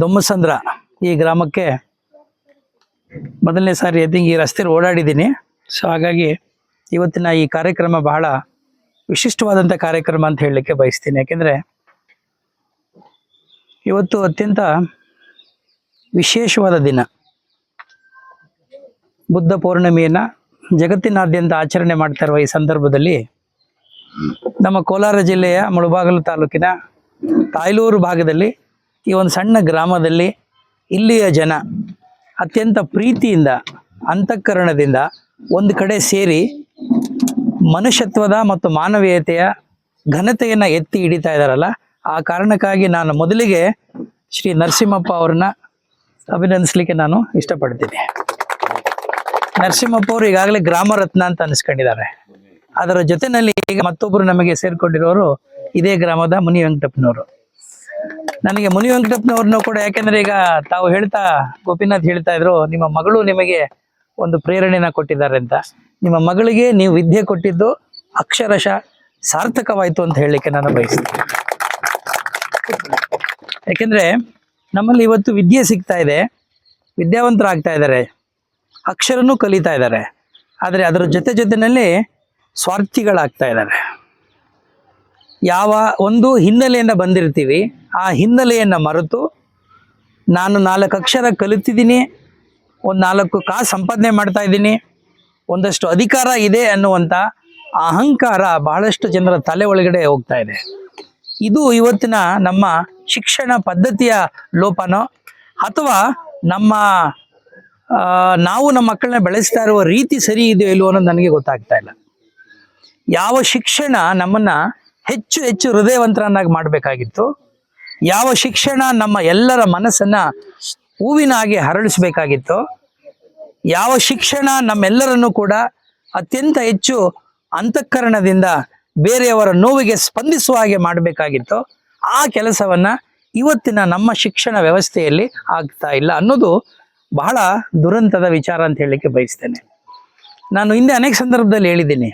ದೊಮ್ಮಸಂದ್ರ ಈ ಗ್ರಾಮಕ್ಕೆ ಮೊದಲನೇ ಸಾರಿ ಈ ರಸ್ತೆಯಲ್ಲಿ ಓಡಾಡಿದ್ದೀನಿ. ಸೊ ಹಾಗಾಗಿ ಇವತ್ತಿನ ಈ ಕಾರ್ಯಕ್ರಮ ಬಹಳ ವಿಶಿಷ್ಟವಾದಂಥ ಕಾರ್ಯಕ್ರಮ ಅಂತ ಹೇಳಲಿಕ್ಕೆ ಬಯಸ್ತೀನಿ. ಯಾಕೆಂದರೆ ಇವತ್ತು ಅತ್ಯಂತ ವಿಶೇಷವಾದ ದಿನ. ಬುದ್ಧ ಪೌರ್ಣಮಿಯನ್ನು ಜಗತ್ತಿನಾದ್ಯಂತ ಆಚರಣೆ ಮಾಡ್ತಾ ಇರುವ ಈ ಸಂದರ್ಭದಲ್ಲಿ ನಮ್ಮ ಕೋಲಾರ ಜಿಲ್ಲೆಯ ಮುಳಬಾಗಿಲು ತಾಲೂಕಿನ ತಾಯ್ಲೂರು ಭಾಗದಲ್ಲಿ ಈ ಒಂದು ಸಣ್ಣ ಗ್ರಾಮದಲ್ಲಿ ಇಲ್ಲಿಯ ಜನ ಅತ್ಯಂತ ಪ್ರೀತಿಯಿಂದ ಅಂತಃಕರಣದಿಂದ ಒಂದು ಕಡೆ ಸೇರಿ ಮನುಷ್ಯತ್ವದ ಮತ್ತು ಮಾನವೀಯತೆಯ ಘನತೆಯನ್ನು ಎತ್ತಿ ಹಿಡಿತಾ ಇದ್ದಾರಲ್ಲ, ಆ ಕಾರಣಕ್ಕಾಗಿ ನಾನು ಮೊದಲಿಗೆ ಶ್ರೀ ನರಸಿಂಹಪ್ಪ ಅವ್ರನ್ನ ಅಭಿನಂದಿಸಲಿಕ್ಕೆ ನಾನು ಇಷ್ಟಪಡ್ತೀನಿ. ನರಸಿಂಹಪ್ಪ ಅವರು ಈಗಾಗಲೇ ಗ್ರಾಮ ರತ್ನ ಅಂತ ಅನಿಸ್ಕೊಂಡಿದ್ದಾರೆ. ಅದರ ಜೊತೆಯಲ್ಲಿ ಈಗ ಮತ್ತೊಬ್ಬರು ನಮಗೆ ಸೇರ್ಕೊಂಡಿರೋರು ಇದೇ ಗ್ರಾಮದ ಮುನಿ ವೆಂಕಟಪ್ಪನವರು. ನನಗೆ ಮುನಿ ವೆಂಕಟಪ್ಪನವ್ರನ್ನು ಕೂಡ, ಯಾಕೆಂದ್ರೆ ಈಗ ತಾವು ಗೋಪಿನಾಥ್ ಹೇಳ್ತಾ ಇದ್ರು, ನಿಮ್ಮ ಮಗಳು ನಿಮಗೆ ಒಂದು ಪ್ರೇರಣೆನ ಕೊಟ್ಟಿದ್ದಾರೆ ಅಂತ. ನಿಮ್ಮ ಮಗಳಿಗೆ ನೀವು ವಿದ್ಯೆ ಕೊಟ್ಟಿದ್ದು ಅಕ್ಷರಶಃ ಸಾರ್ಥಕವಾಯಿತು ಅಂತ ಹೇಳಲಿಕ್ಕೆ ನಾನು ಬಯಸ್ತೀನಿ. ಯಾಕೆಂದ್ರೆ ನಮ್ಮಲ್ಲಿ ಇವತ್ತು ವಿದ್ಯೆ ಸಿಗ್ತಾ ಇದೆ, ವಿದ್ಯಾವಂತರಾಗ್ತಾ ಇದ್ದಾರೆ, ಅಕ್ಷರನೂ ಕಲಿತಾ ಇದ್ದಾರೆ. ಆದರೆ ಅದರ ಜೊತೆಯಲ್ಲಿ ಸ್ವಾರ್ಥಿಗಳಾಗ್ತಾ ಇದ್ದಾರೆ. ಯಾವ ಒಂದು ಹಿನ್ನೆಲೆಯಿಂದ ಬಂದಿರ್ತೀವಿ, ಆ ಹಿನ್ನೆಲೆಯನ್ನು ಮರೆತು ನಾನು 4 ಅಕ್ಷರ ಕಲಿತಿದ್ದೀನಿ, ಒಂದು 4 ಕಾಸು ಸಂಪಾದನೆ ಮಾಡ್ತಾ ಇದ್ದೀನಿ, ಒಂದಷ್ಟು ಅಧಿಕಾರ ಇದೆ ಅನ್ನುವಂಥ ಅಹಂಕಾರ ಬಹಳಷ್ಟು ಜನರ ತಲೆ ಒಳಗಡೆ ಹೋಗ್ತಾ ಇದೆ. ಇದು ಇವತ್ತಿನ ನಮ್ಮ ಶಿಕ್ಷಣ ಪದ್ಧತಿಯ ಲೋಪನೋ ಅಥವಾ ನಾವು ನಮ್ಮ ಮಕ್ಕಳನ್ನ ಬೆಳೆಸ್ತಾ ಇರುವ ರೀತಿ ಸರಿ ಇದೆಯೋ ಇಲ್ವೋ ಅನ್ನೋದು ನನಗೆ ಗೊತ್ತಾಗ್ತಾ ಇಲ್ಲ. ಯಾವ ಶಿಕ್ಷಣ ನಮ್ಮನ್ನ ಹೆಚ್ಚು ಹೆಚ್ಚು ಹೃದಯವಂತರನ್ನಾಗಿ ಮಾಡಬೇಕಾಗಿತ್ತು, ಯಾವ ಶಿಕ್ಷಣ ನಮ್ಮ ಎಲ್ಲರ ಮನಸ್ಸನ್ನ ಹೂವಿನ ಹಾಗೆ ಹರಳಿಸಬೇಕಾಗಿತ್ತು, ಯಾವ ಶಿಕ್ಷಣ ನಮ್ಮೆಲ್ಲರನ್ನು ಕೂಡ ಅತ್ಯಂತ ಹೆಚ್ಚು ಅಂತಃಕರಣದಿಂದ ಬೇರೆಯವರ ನೋವಿಗೆ ಸ್ಪಂದಿಸುವ ಹಾಗೆ ಮಾಡಬೇಕಾಗಿತ್ತು, ಆ ಕೆಲಸವನ್ನ ಇವತ್ತಿನ ನಮ್ಮ ಶಿಕ್ಷಣ ವ್ಯವಸ್ಥೆಯಲ್ಲಿ ಆಗ್ತಾ ಇಲ್ಲ ಅನ್ನೋದು ಬಹಳ ದುರಂತದ ವಿಚಾರ ಅಂತ ಹೇಳಲಿಕ್ಕೆ ಬಯಸ್ತೇನೆ. ನಾನು ಹಿಂದೆ ಅನೇಕ ಸಂದರ್ಭದಲ್ಲಿ ಹೇಳಿದ್ದೀನಿ,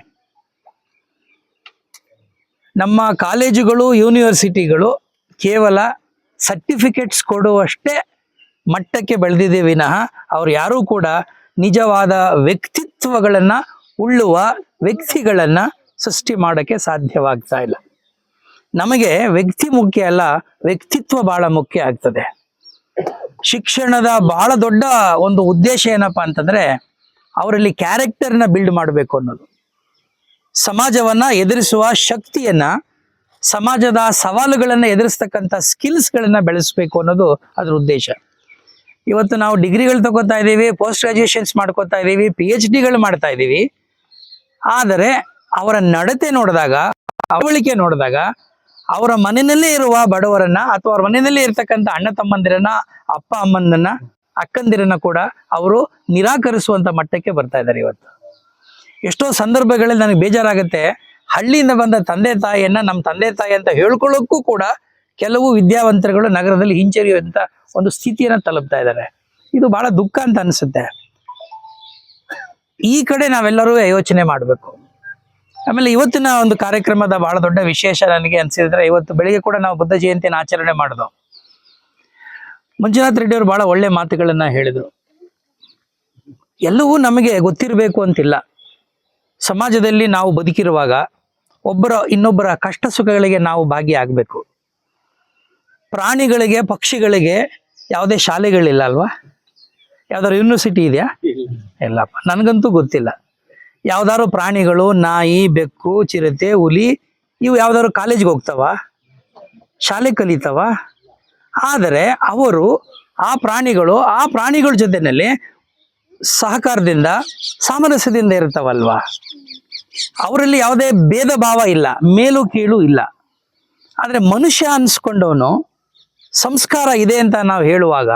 ನಮ್ಮ ಕಾಲೇಜುಗಳು ಯೂನಿವರ್ಸಿಟಿಗಳು ಕೇವಲ ಸರ್ಟಿಫಿಕೇಟ್ಸ್ ಕೊಡುವಷ್ಟೇ ಮಟ್ಟಕ್ಕೆ ಬೆಳೆದಿದೆ ವಿನಃ ಅವ್ರು ಯಾರೂ ಕೂಡ ನಿಜವಾದ ವ್ಯಕ್ತಿತ್ವಗಳನ್ನು ಉಳ್ಳುವ ವ್ಯಕ್ತಿಗಳನ್ನು ಸೃಷ್ಟಿ ಮಾಡೋಕ್ಕೆ ಸಾಧ್ಯವಾಗ್ತಾ ಇಲ್ಲ. ನಮಗೆ ವ್ಯಕ್ತಿ ಮುಖ್ಯ ಅಲ್ಲ, ವ್ಯಕ್ತಿತ್ವ ಬಹಳ ಮುಖ್ಯ ಆಗ್ತದೆ. ಶಿಕ್ಷಣದ ಬಹಳ ದೊಡ್ಡ ಒಂದು ಉದ್ದೇಶ ಏನಪ್ಪಾ ಅಂತಂದ್ರೆ ಅವರಲ್ಲಿ ಕ್ಯಾರೆಕ್ಟರ್ನ ಬಿಲ್ಡ್ ಮಾಡಬೇಕು ಅನ್ನೋದು, ಸಮಾಜವನ್ನ ಎದುರಿಸುವ ಶಕ್ತಿಯನ್ನ, ಸಮಾಜದ ಸವಾಲುಗಳನ್ನ ಎದುರಿಸ್ತಕ್ಕಂಥ ಸ್ಕಿಲ್ಸ್ಗಳನ್ನ ಬೆಳೆಸಬೇಕು ಅನ್ನೋದು ಅದರ ಉದ್ದೇಶ. ಇವತ್ತು ನಾವು ಡಿಗ್ರಿಗಳು ತಗೋತಾ ಇದ್ದೀವಿ, ಪೋಸ್ಟ್ ಗ್ರಾಜುಯೇಷನ್ಸ್ ಮಾಡ್ಕೋತಾ ಇದ್ದೀವಿ, PhDಗಳು ಮಾಡ್ತಾ ಇದ್ದೀವಿ. ಆದರೆ ಅವರ ನಡತೆ ನೋಡಿದಾಗ, ಅವಳಿಕೆ ನೋಡಿದಾಗ, ಅವರ ಮನೆಯಲ್ಲೇ ಇರುವ ಬಡವರನ್ನ ಅಥವಾ ಅವ್ರ ಮನೆಯಲ್ಲೇ ಇರ್ತಕ್ಕಂಥ ಅಣ್ಣ ತಮ್ಮಂದಿರನ್ನ, ಅಪ್ಪ ಅಮ್ಮಂದನ್ನ, ಅಕ್ಕಂದಿರನ್ನ ಕೂಡ ಅವರು ನಿರಾಕರಿಸುವಂತ ಮಟ್ಟಕ್ಕೆ ಬರ್ತಾ ಇದ್ದಾರೆ. ಇವತ್ತು ಎಷ್ಟೋ ಸಂದರ್ಭಗಳಲ್ಲಿ ನನಗೆ ಬೇಜಾರಾಗುತ್ತೆ, ಹಳ್ಳಿಯಿಂದ ಬಂದ ತಂದೆ ತಾಯಿಯನ್ನ ನಮ್ಮ ತಂದೆ ತಾಯಿ ಅಂತ ಹೇಳ್ಕೊಳ್ಳೋಕ್ಕೂ ಕೂಡ ಕೆಲವು ವಿದ್ಯಾವಂತರುಗಳು ನಗರದಲ್ಲಿ ಹಿಂಜರಿಯುವಂತ ಒಂದು ಸ್ಥಿತಿಯನ್ನ ತಲುಪ್ತಾ ಇದ್ದಾರೆ. ಇದು ಬಹಳ ದುಃಖ ಅಂತ ಅನಿಸುತ್ತೆ. ಈ ಕಡೆ ನಾವೆಲ್ಲರೂ ಯೋಚನೆ ಮಾಡಬೇಕು. ಆಮೇಲೆ ಇವತ್ತಿನ ಒಂದು ಕಾರ್ಯಕ್ರಮದ ಬಹಳ ದೊಡ್ಡ ವಿಶೇಷ ನನಗೆ ಅನ್ಸಿದ್ರೆ, ಇವತ್ತು ಬೆಳಿಗ್ಗೆ ಕೂಡ ನಾವು ಬುದ್ಧ ಜಯಂತಿಯನ್ನು ಆಚರಣೆ ಮಾಡಿದ್ವು. ಮಂಜುನಾಥ್ ರೆಡ್ಡಿ ಅವರು ಬಹಳ ಒಳ್ಳೆ ಮಾತುಗಳನ್ನ ಹೇಳಿದ್ರು. ಎಲ್ಲವೂ ನಮಗೆ ಗೊತ್ತಿರಬೇಕು ಅಂತಿಲ್ಲ. ಸಮಾಜದಲ್ಲಿ ನಾವು ಬದುಕಿರುವಾಗ ಇನ್ನೊಬ್ಬರ ಕಷ್ಟ ಸುಖಗಳಿಗೆ ನಾವು ಭಾಗಿಯಾಗಬೇಕು. ಪ್ರಾಣಿಗಳಿಗೆ, ಪಕ್ಷಿಗಳಿಗೆ ಯಾವುದೇ ಶಾಲೆಗಳಿಲ್ಲ ಅಲ್ವಾ? ಯಾವ್ದಾದ್ರು ಯೂನಿವರ್ಸಿಟಿ ಇದೆಯಾ? ಇಲ್ಲಪ್ಪ, ನನಗಂತೂ ಗೊತ್ತಿಲ್ಲ. ಯಾವ್ದಾದ್ರು ಪ್ರಾಣಿಗಳು, ನಾಯಿ, ಬೆಕ್ಕು, ಚಿರತೆ, ಹುಲಿ, ಇವು ಯಾವ್ದಾದ್ರು ಕಾಲೇಜ್ಗೆ ಹೋಗ್ತಾವ, ಶಾಲೆ ಕಲಿತಾವ? ಆದರೆ ಅವರು ಆ ಪ್ರಾಣಿಗಳ ಜೊತೆಯಲ್ಲಿ ಸಹಕಾರದಿಂದ, ಸಾಮರಸ್ಯದಿಂದ ಇರ್ತಾವಲ್ವಾ? ಅವರಲ್ಲಿ ಯಾವುದೇ ಭೇದ ಭಾವ ಇಲ್ಲ, ಮೇಲು ಕೀಳು ಇಲ್ಲ. ಆದರೆ ಮನುಷ್ಯ ಅನ್ಸ್ಕೊಂಡವನು ಸಂಸ್ಕಾರ ಇದೆ ಅಂತ ನಾವು ಹೇಳುವಾಗ,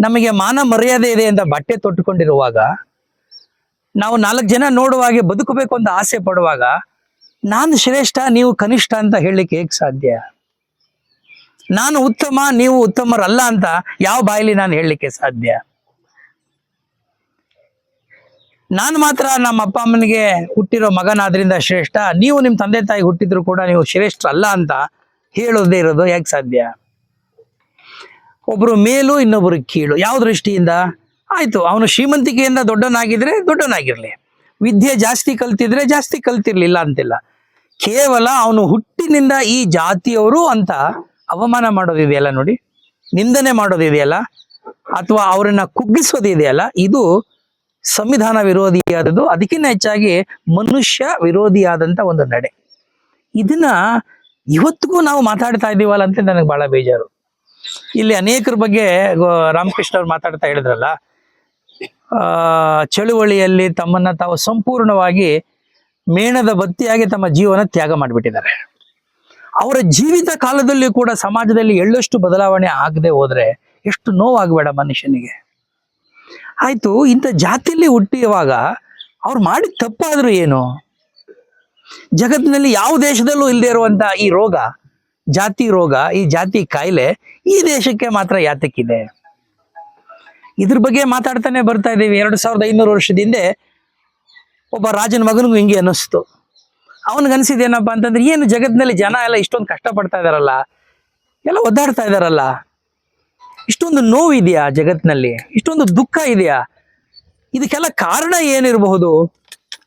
ನಮಗೆ ಮಾನ ಮರ್ಯಾದೆ ಇದೆ ಅಂತ ಬಟ್ಟೆ ತೊಟ್ಟುಕೊಂಡಿರುವಾಗ, ನಾವು 4 ಜನ ನೋಡುವಾಗೆ ಬದುಕಬೇಕು ಅಂತ ಆಸೆ ಪಡುವಾಗ, ನಾನು ಶ್ರೇಷ್ಠ ನೀವು ಕನಿಷ್ಠ ಅಂತ ಹೇಳಲಿಕ್ಕೆ ಹೇಗೆ ಸಾಧ್ಯ? ನಾನು ಉತ್ತಮ ನೀವು ಉತ್ತಮರಲ್ಲ ಅಂತ ಯಾವ ಬಾಯಲ್ಲಿ ನಾನು ಹೇಳಲಿಕ್ಕೆ ಸಾಧ್ಯ? ನಾನು ಮಾತ್ರ ನಮ್ಮ ಅಪ್ಪ ಅಮ್ಮನಿಗೆ ಹುಟ್ಟಿರೋ ಮಗನಾದ್ರಿಂದ ಶ್ರೇಷ್ಠ, ನೀವು ನಿಮ್ಮ ತಂದೆ ತಾಯಿ ಹುಟ್ಟಿದ್ರು ಕೂಡ ನೀವು ಶ್ರೇಷ್ಠ ಅಲ್ಲ ಅಂತ ಹೇಳೋದೇ ಇರೋದು ಹೇಗೆ ಸಾಧ್ಯ? ಒಬ್ರು ಮೇಲು ಇನ್ನೊಬ್ರು ಕೀಳು. ಯಾವ ದೃಷ್ಟಿಯಿಂದ? ಆಯ್ತು, ಅವನು ಶ್ರೀಮಂತಿಕೆಯಿಂದ ದೊಡ್ಡವನಾಗಿದ್ರೆ ದೊಡ್ಡವನಾಗಿರ್ಲಿ, ವಿದ್ಯೆ ಜಾಸ್ತಿ ಕಲ್ತಿದ್ರೆ ಜಾಸ್ತಿ ಕಲ್ತಿರ್ಲಿಲ್ಲ ಅಂತಿಲ್ಲ. ಕೇವಲ ಅವನು ಹುಟ್ಟಿನಿಂದ ಈ ಜಾತಿಯವರು ಅಂತ ಅವಮಾನ ಮಾಡೋದಿದೆಯಲ್ಲ ನೋಡಿ, ನಿಂದನೆ ಮಾಡೋದಿದೆಯಲ್ಲ, ಅಥವಾ ಅವರನ್ನ ಕುಗ್ಗಿಸೋದಿದೆಯಲ್ಲ, ಇದು ಸಂವಿಧಾನ ವಿರೋಧಿಯಾದದ್ದು. ಅದಕ್ಕಿಂತ ಹೆಚ್ಚಾಗಿ ಮನುಷ್ಯ ವಿರೋಧಿಯಾದಂತ ಒಂದು ನಡೆ. ಇದನ್ನ ಇವತ್ತಿಗೂ ನಾವು ಮಾತಾಡ್ತಾ ಇದ್ದೀವಲ್ಲ ಅಂತ ನನಗೆ ಬಹಳ ಬೇಜಾರು. ಇಲ್ಲಿ ಅನೇಕರ ಬಗ್ಗೆ ರಾಮಕೃಷ್ಣ ಅವ್ರು ಮಾತಾಡ್ತಾ ಹೇಳಿದ್ರಲ್ಲ, ಚಳುವಳಿಯಲ್ಲಿ ತಮ್ಮನ್ನ ತಾವು ಸಂಪೂರ್ಣವಾಗಿ ಮೇಣದ ಬತ್ತಿಯಾಗಿ ತಮ್ಮ ಜೀವನ ತ್ಯಾಗ ಮಾಡಿಬಿಟ್ಟಿದ್ದಾರೆ. ಅವರ ಜೀವಿತ ಕಾಲದಲ್ಲಿ ಕೂಡ ಸಮಾಜದಲ್ಲಿ ಎಳ್ಳಷ್ಟು ಬದಲಾವಣೆ ಆಗದೆ ಹೋದ್ರೆ ಎಷ್ಟು ನೋವಾಗಬೇಡ ಮನುಷ್ಯನಿಗೆ. ಆಯ್ತು, ಇಂಥ ಜಾತಿಯಲ್ಲಿ ಹುಟ್ಟಿಯುವಾಗ ಅವ್ರು ಮಾಡಿದ ತಪ್ಪಾದ್ರೂ ಏನು? ಜಗತ್ತಿನಲ್ಲಿ ಯಾವ ದೇಶದಲ್ಲೂ ಇಲ್ಲದೆ ಇರುವಂತ ಈ ರೋಗ, ಜಾತಿ ರೋಗ, ಈ ಜಾತಿ ಕಾಯಿಲೆ ಈ ದೇಶಕ್ಕೆ ಮಾತ್ರ ಯಾತಕ್ಕಿದೆ? ಇದ್ರ ಬಗ್ಗೆ ಮಾತಾಡ್ತಾನೆ ಬರ್ತಾ ಇದ್ದೀವಿ. 2500 ವರ್ಷದ ಹಿಂದೆ ಒಬ್ಬ ರಾಜನ ಮಗನಿಗೂ ಹಿಂಗೆ ಅನ್ನಿಸ್ತು. ಅವನಿಗನ್ಸಿದೇನಪ್ಪ ಅಂತಂದ್ರೆ, ಏನು ಜಗತ್ತಿನಲ್ಲಿ ಜನ ಎಲ್ಲ ಇಷ್ಟೊಂದು ಕಷ್ಟಪಡ್ತಾ ಇದಾರಲ್ಲ, ಎಲ್ಲ ಒದ್ದಾಡ್ತಾ ಇದಾರಲ್ಲ, ಇಷ್ಟೊಂದು ನೋವಿದೆಯಾ ಜಗತ್ತಿನಲ್ಲಿ, ಇಷ್ಟೊಂದು ದುಃಖ ಇದೆಯಾ, ಇದಕ್ಕೆಲ್ಲ ಕಾರಣ ಏನಿರಬಹುದು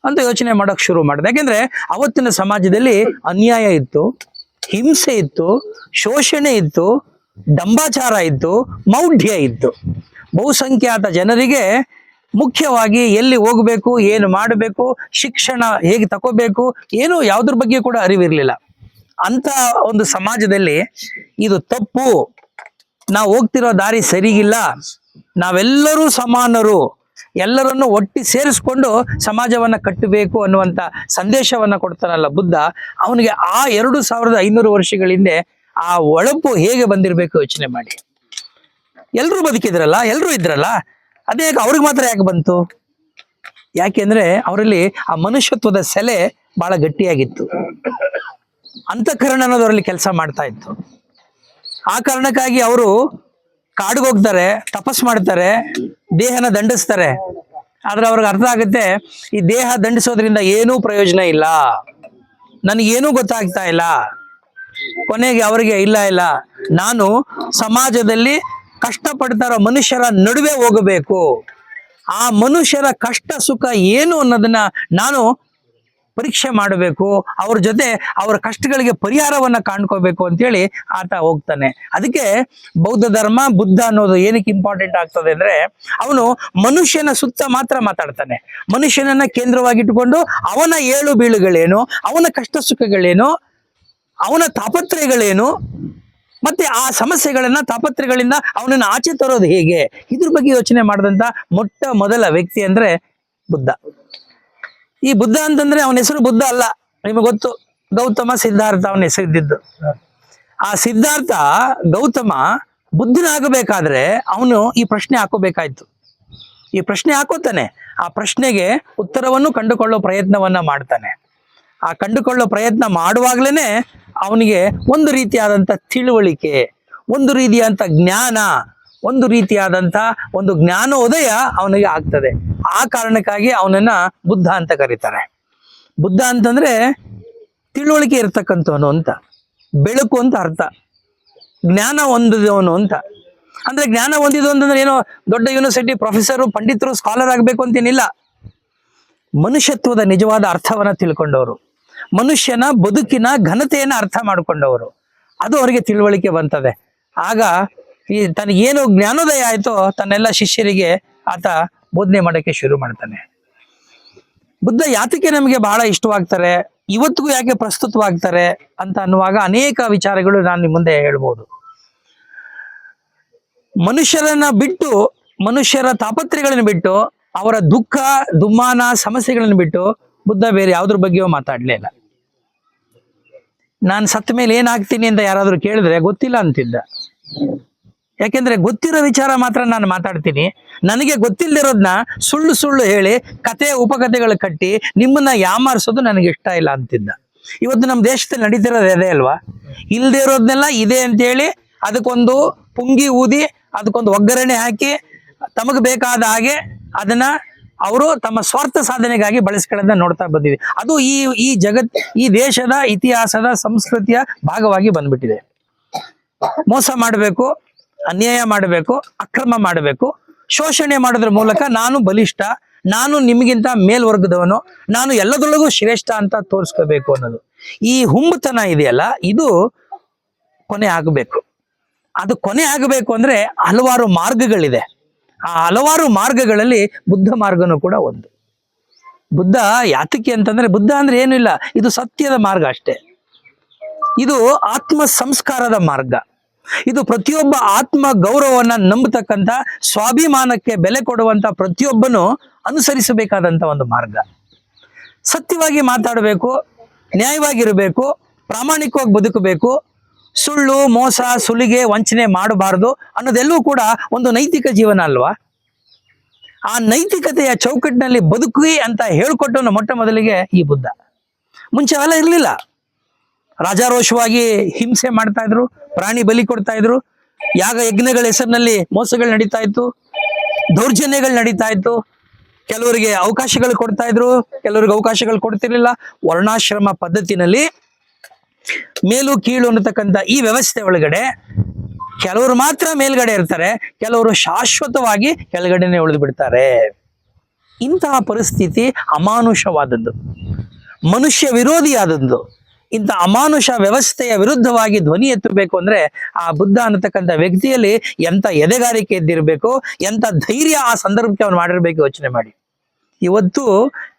ಅಂತ ಯೋಚನೆ ಮಾಡೋಕೆ ಶುರು ಮಾಡಿದೆ. ಯಾಕೆಂದ್ರೆ ಅವತ್ತಿನ ಸಮಾಜದಲ್ಲಿ ಅನ್ಯಾಯ ಇತ್ತು, ಹಿಂಸೆ ಇತ್ತು, ಶೋಷಣೆ ಇತ್ತು, ದಂಬಾಚಾರ ಇತ್ತು, ಮೌಢ್ಯ ಇತ್ತು. ಬಹುಸಂಖ್ಯಾತ ಜನರಿಗೆ ಮುಖ್ಯವಾಗಿ ಎಲ್ಲಿ ಹೋಗ್ಬೇಕು, ಏನು ಮಾಡಬೇಕು, ಶಿಕ್ಷಣ ಹೇಗೆ ತಗೋಬೇಕು, ಏನು ಯಾವುದ್ರ ಬಗ್ಗೆ ಕೂಡ ಅರಿವಿರ್ಲಿಲ್ಲ. ಅಂತ ಒಂದು ಸಮಾಜದಲ್ಲಿ ಇದು ತಪ್ಪು, ನಾವು ಹೋಗ್ತಿರೋ ದಾರಿ ಸರಿಗಿಲ್ಲ, ನಾವೆಲ್ಲರೂ ಸಮಾನರು, ಎಲ್ಲರನ್ನು ಒಟ್ಟಿ ಸೇರಿಸ್ಕೊಂಡು ಸಮಾಜವನ್ನ ಕಟ್ಟಬೇಕು ಅನ್ನುವಂತ ಸಂದೇಶವನ್ನ ಕೊಡ್ತಾನಲ್ಲ ಬುದ್ಧ. ಅವನಿಗೆ ಆ 2500 ವರ್ಷಗಳ ಹಿಂದೆ ಆ ಒಳಪು ಹೇಗೆ ಬಂದಿರಬೇಕು ಯೋಚನೆ ಮಾಡಿ. ಎಲ್ರೂ ಬದುಕಿದ್ರಲ್ಲ, ಎಲ್ರೂ ಇದ್ರಲ್ಲ, ಅದೇ ಅವ್ರಿಗೆ ಮಾತ್ರ ಯಾಕೆ ಬಂತು? ಯಾಕೆಂದ್ರೆ ಅವರಲ್ಲಿ ಆ ಮನುಷ್ಯತ್ವದ ಸೆಲೆ ಬಹಳ ಗಟ್ಟಿಯಾಗಿತ್ತು, ಅಂತಃಕರಣ ಅನ್ನೋದರಲ್ಲಿ ಕೆಲಸ ಮಾಡ್ತಾ ಇತ್ತು. ಆ ಕಾರಣಕ್ಕಾಗಿ ಅವರು ಕಾಡಿಗೆ ಹೋಗ್ತಾರೆ, ತಪಸ್ ಮಾಡ್ತಾರೆ, ದೇಹನ ದಂಡಿಸ್ತಾರೆ. ಆದ್ರೆ ಅವ್ರಿಗೆ ಅರ್ಥ ಆಗುತ್ತೆ, ಈ ದೇಹ ದಂಡಿಸೋದ್ರಿಂದ ಏನೂ ಪ್ರಯೋಜನ ಇಲ್ಲ, ನನಗೇನೂ ಗೊತ್ತಾಗ್ತಾ ಇಲ್ಲ. ಕೊನೆಗೆ ಅವರಿಗೆ ಇಲ್ಲ, ನಾನು ಸಮಾಜದಲ್ಲಿ ಕಷ್ಟಪಡ್ತಾ ಇರೋ ಮನುಷ್ಯರ ನಡುವೆ ಹೋಗಬೇಕು, ಆ ಮನುಷ್ಯರ ಕಷ್ಟ ಸುಖ ಏನು ಅನ್ನೋದನ್ನ ನಾನು ಪರೀಕ್ಷೆ ಮಾಡಬೇಕು, ಅವ್ರ ಜೊತೆ ಅವರ ಕಷ್ಟಗಳಿಗೆ ಪರಿಹಾರವನ್ನ ಕಾಣ್ಕೋಬೇಕು ಅಂತೇಳಿ ಆತ ಹೋಗ್ತಾನೆ. ಅದಕ್ಕೆ ಬೌದ್ಧ ಧರ್ಮ, ಬುದ್ಧ ಅನ್ನೋದು ಏನಕ್ಕೆ ಇಂಪಾರ್ಟೆಂಟ್ ಆಗ್ತದೆ ಅಂದ್ರೆ, ಅವನು ಮನುಷ್ಯನ ಸುತ್ತ ಮಾತ್ರ ಮಾತಾಡ್ತಾನೆ. ಮನುಷ್ಯನನ್ನ ಕೇಂದ್ರವಾಗಿಟ್ಟುಕೊಂಡು ಅವನ ಏಳು ಬೀಳುಗಳೇನು, ಅವನ ಕಷ್ಟ ಸುಖಗಳೇನು, ಅವನ ತಾಪತ್ರಯಗಳೇನು, ಮತ್ತೆ ಆ ಸಮಸ್ಯೆಗಳನ್ನ, ತಾಪತ್ರಯಗಳಿಂದ ಅವನನ್ನ ಆಚೆ ತರೋದು ಹೇಗೆ, ಇದ್ರ ಬಗ್ಗೆ ಯೋಚನೆ ಮಾಡಿದಂತ ಮೊಟ್ಟ ಮೊದಲ ವ್ಯಕ್ತಿ ಅಂದ್ರೆ ಬುದ್ಧ. ಈ ಬುದ್ಧ ಅಂತಂದ್ರೆ ಅವನ ಹೆಸರು ಬುದ್ಧ ಅಲ್ಲ, ನಿಮಗೆ ಗೊತ್ತು, ಗೌತಮ ಸಿದ್ಧಾರ್ಥ ಅವನ ಹೆಸರಿದ್ದು. ಆ ಸಿದ್ಧಾರ್ಥ ಗೌತಮ ಬುದ್ಧನಾಗಬೇಕಾದ್ರೆ ಅವನು ಈ ಪ್ರಶ್ನೆ ಹಾಕೋಬೇಕಾಯ್ತು. ಈ ಪ್ರಶ್ನೆ ಹಾಕೋತಾನೆ, ಆ ಪ್ರಶ್ನೆಗೆ ಉತ್ತರವನ್ನು ಕಂಡುಕೊಳ್ಳೋ ಪ್ರಯತ್ನವನ್ನ ಮಾಡ್ತಾನೆ. ಆ ಕಂಡುಕೊಳ್ಳೋ ಪ್ರಯತ್ನ ಮಾಡುವಾಗ್ಲೇನೆ ಅವನಿಗೆ ಒಂದು ರೀತಿಯಾದಂಥ ತಿಳುವಳಿಕೆ, ಒಂದು ರೀತಿಯಾದಂಥ ಜ್ಞಾನ, ಒಂದು ರೀತಿಯಾದಂಥ ಒಂದು ಜ್ಞಾನೋದಯ ಅವನಿಗೆ ಆಗ್ತದೆ. ಆ ಕಾರಣಕ್ಕಾಗಿ ಅವನನ್ನ ಬುದ್ಧ ಅಂತ ಕರೀತಾರೆ. ಬುದ್ಧ ಅಂತಂದ್ರೆ ತಿಳುವಳಿಕೆ ಇರ್ತಕ್ಕಂಥವನು ಅಂತ, ಬೆಳಕು ಅಂತ ಅರ್ಥ, ಜ್ಞಾನ ಹೊಂದಿದವನು ಅಂತ. ಅಂದ್ರೆ ಜ್ಞಾನ ಹೊಂದಿದ್ದು ಅಂತಂದ್ರೆ ಏನೋ ದೊಡ್ಡ ಯೂನಿವರ್ಸಿಟಿ ಪ್ರೊಫೆಸರು, ಪಂಡಿತರು, ಸ್ಕಾಲರ್ ಆಗ್ಬೇಕು ಅಂತೇನಿಲ್ಲ. ಮನುಷ್ಯತ್ವದ ನಿಜವಾದ ಅರ್ಥವನ್ನ ತಿಳ್ಕೊಂಡವರು, ಮನುಷ್ಯನ ಬದುಕಿನ ಘನತೆಯನ್ನ ಅರ್ಥ ಮಾಡಿಕೊಂಡವರು, ಅದು ಅವರಿಗೆ ತಿಳುವಳಿಕೆ ಬಂತದೆ. ಆಗ ಈ ತನಗೇನು ಜ್ಞಾನೋದಯ ಆಯ್ತೋ ತನ್ನೆಲ್ಲ ಶಿಷ್ಯರಿಗೆ ಆತ ಬೋಧನೆ ಮಾಡೋಕ್ಕೆ ಶುರು ಮಾಡ್ತಾನೆ. ಬುದ್ಧ ಯಾತಕ್ಕೆ ನಮಗೆ ಬಹಳ ಇಷ್ಟವಾಗ್ತಾರೆ, ಇವತ್ತಿಗೂ ಯಾಕೆ ಪ್ರಸ್ತುತವಾಗ್ತಾರೆ ಅಂತ ಅನ್ನುವಾಗ ಅನೇಕ ವಿಚಾರಗಳು ನಾನು ನಿಮ್ಮ ಮುಂದೆ ಹೇಳ್ಬೋದು. ಮನುಷ್ಯರನ್ನ ಬಿಟ್ಟು, ಮನುಷ್ಯರ ತಾಪತ್ರೆಗಳನ್ನು ಬಿಟ್ಟು, ಅವರ ದುಃಖ ದುಮ್ಮಾನ ಸಮಸ್ಯೆಗಳನ್ನು ಬಿಟ್ಟು ಬುದ್ಧ ಬೇರೆ ಯಾವ್ದ್ರ ಬಗ್ಗೆಯೂ ಮಾತಾಡ್ಲೇ ಇಲ್ಲ. ನಾನು ಸತ್ತ ಮೇಲೆ ಏನಾಗ್ತೀನಿ ಅಂತ ಯಾರಾದ್ರೂ ಕೇಳಿದ್ರೆ ಗೊತ್ತಿಲ್ಲ ಅಂತಿದ್ದ. ಯಾಕೆಂದ್ರೆ ಗೊತ್ತಿರೋ ವಿಚಾರ ಮಾತ್ರ ನಾನು ಮಾತಾಡ್ತೀನಿ, ನನಗೆ ಗೊತ್ತಿಲ್ಲದಿರೋದನ್ನ ಸುಳ್ಳು ಸುಳ್ಳು ಹೇಳಿ ಕತೆ ಉಪಕಥೆಗಳು ಕಟ್ಟಿ ನಿಮ್ಮನ್ನ ಯಾಮಾರಿಸೋದು ನನಗೆ ಇಷ್ಟ ಇಲ್ಲ ಅಂತಿದ್ದ. ಇವತ್ತು ನಮ್ಮ ದೇಶದಲ್ಲಿ ನಡೀತಿರೋದು ಅದೇ ಅಲ್ವಾ? ಇಲ್ಲದೆ ಇರೋದನ್ನೆಲ್ಲ ಇದೆ ಅಂತೇಳಿ ಅದಕ್ಕೊಂದು ಪುಂಗಿ ಊದಿ, ಅದಕ್ಕೊಂದು ಒಗ್ಗರಣೆ ಹಾಕಿ, ತಮಗೆ ಬೇಕಾದ ಹಾಗೆ ಅದನ್ನ ಅವರು ತಮ್ಮ ಸ್ವಾರ್ಥ ಸಾಧನೆಗಾಗಿ ಬಳಸ್ಕೊಳ್ಳೋದನ್ನ ನೋಡ್ತಾ ಬಂದಿದೆ. ಅದು ಈ ಈ ದೇಶದ ಇತಿಹಾಸದ ಸಂಸ್ಕೃತಿಯ ಭಾಗವಾಗಿ ಬಂದ್ಬಿಟ್ಟಿದೆ. ಮೋಸ ಮಾಡಬೇಕು, ಅನ್ಯಾಯ ಮಾಡಬೇಕು, ಅಕ್ರಮ ಮಾಡಬೇಕು, ಶೋಷಣೆ ಮಾಡೋದ್ರ ಮೂಲಕ ನಾನು ಬಲಿಷ್ಠ, ನಾನು ನಿಮಗಿಂತ ಮೇಲ್ವರ್ಗದವನು, ನಾನು ಎಲ್ಲದರೊಳಗೂ ಶ್ರೇಷ್ಠ ಅಂತ ತೋರಿಸ್ಕೋಬೇಕು ಅನ್ನೋದು. ಈ ಹುಂಬತನ ಇದೆಯಲ್ಲ, ಇದು ಕೊನೆ ಆಗಬೇಕು. ಅದು ಕೊನೆ ಆಗಬೇಕು ಅಂದ್ರೆ ಹಲವಾರು ಮಾರ್ಗಗಳಿದೆ. ಆ ಹಲವಾರು ಮಾರ್ಗಗಳಲ್ಲಿ ಬುದ್ಧ ಮಾರ್ಗನೂ ಕೂಡ ಒಂದು. ಬುದ್ಧ ಯಾತಕ್ಕೆ ಅಂತಂದ್ರೆ, ಬುದ್ಧ ಅಂದ್ರೆ ಏನು ಇಲ್ಲ, ಇದು ಸತ್ಯದ ಮಾರ್ಗ ಅಷ್ಟೇ. ಇದು ಆತ್ಮ ಸಂಸ್ಕಾರದ ಮಾರ್ಗ. ಇದು ಪ್ರತಿಯೊಬ್ಬ ಆತ್ಮ ಗೌರವವನ್ನ ನಂಬತಕ್ಕಂಥ, ಸ್ವಾಭಿಮಾನಕ್ಕೆ ಬೆಲೆ ಕೊಡುವಂತ ಪ್ರತಿಯೊಬ್ಬನು ಅನುಸರಿಸಬೇಕಾದಂತ ಒಂದು ಮಾರ್ಗ. ಸತ್ಯವಾಗಿ ಮಾತಾಡಬೇಕು, ನ್ಯಾಯವಾಗಿರಬೇಕು, ಪ್ರಾಮಾಣಿಕವಾಗಿ ಬದುಕಬೇಕು, ಸುಳ್ಳು, ಮೋಸ, ಸುಲಿಗೆ, ವಂಚನೆ ಮಾಡಬಾರದು ಅನ್ನೋದೆಲ್ಲವೂ ಕೂಡ ಒಂದು ನೈತಿಕ ಜೀವನ ಅಲ್ವಾ? ಆ ನೈತಿಕತೆಯ ಚೌಕಟ್ಟಿನಲ್ಲಿ ಬದುಕಿ ಅಂತ ಹೇಳ್ಕೊಟ್ಟವನು ಮೊಟ್ಟ ಮೊದಲಿಗೆ ಈ ಬುದ್ಧ. ಮುಂಚೆ ಅವೆಲ್ಲ ಇರಲಿಲ್ಲ. ರಾಜಾರೋಷವಾಗಿ ಹಿಂಸೆ ಮಾಡ್ತಾ ಇದ್ರು, ಪ್ರಾಣಿ ಬಲಿ ಕೊಡ್ತಾ ಇದ್ರು, ಯಾಗ ಯಜ್ಞಗಳ ಹೆಸರಿನಲ್ಲಿ ಮೋಸಗಳು ನಡೀತಾ ಇತ್ತು, ದೌರ್ಜನ್ಯಗಳು ನಡೀತಾ ಇತ್ತು. ಕೆಲವರಿಗೆ ಅವಕಾಶಗಳು ಕೊಡ್ತಾ ಇದ್ರು, ಕೆಲವರಿಗೆ ಅವಕಾಶಗಳು ಕೊಡ್ತಿರ್ಲಿಲ್ಲ. ವರ್ಣಾಶ್ರಮ ಪದ್ಧತಿನಲ್ಲಿ ಮೇಲು ಕೀಳು ಅನ್ನತಕ್ಕಂಥ ಈ ವ್ಯವಸ್ಥೆ ಒಳಗಡೆ ಕೆಲವರು ಮಾತ್ರ ಮೇಲ್ಗಡೆ ಇರ್ತಾರೆ, ಕೆಲವರು ಶಾಶ್ವತವಾಗಿ ಕೆಳಗಡೆನೆ ಉಳಿದು ಬಿಡ್ತಾರೆ. ಇಂತಹ ಪರಿಸ್ಥಿತಿ ಅಮಾನುಷವಾದದ್ದು, ಮನುಷ್ಯ ವಿರೋಧಿಯಾದದ್ದು. ಇಂಥ ಅಮಾನುಷ ವ್ಯವಸ್ಥೆಯ ವಿರುದ್ಧವಾಗಿ ಧ್ವನಿ ಎತ್ತಬೇಕು ಅಂದ್ರೆ ಆ ಬುದ್ಧ ಅನ್ನತಕ್ಕಂಥ ವ್ಯಕ್ತಿಯಲ್ಲಿ ಎಂತ ಎದೆಗಾರಿಕೆ ಇದ್ದಿರಬೇಕು, ಎಂತ ಧೈರ್ಯ ಆ ಸಂದರ್ಭಕ್ಕೆ ಅವನು ಮಾಡಿರ್ಬೇಕು. ಯೋಚನೆ ಮಾಡಿ. ಇವತ್ತು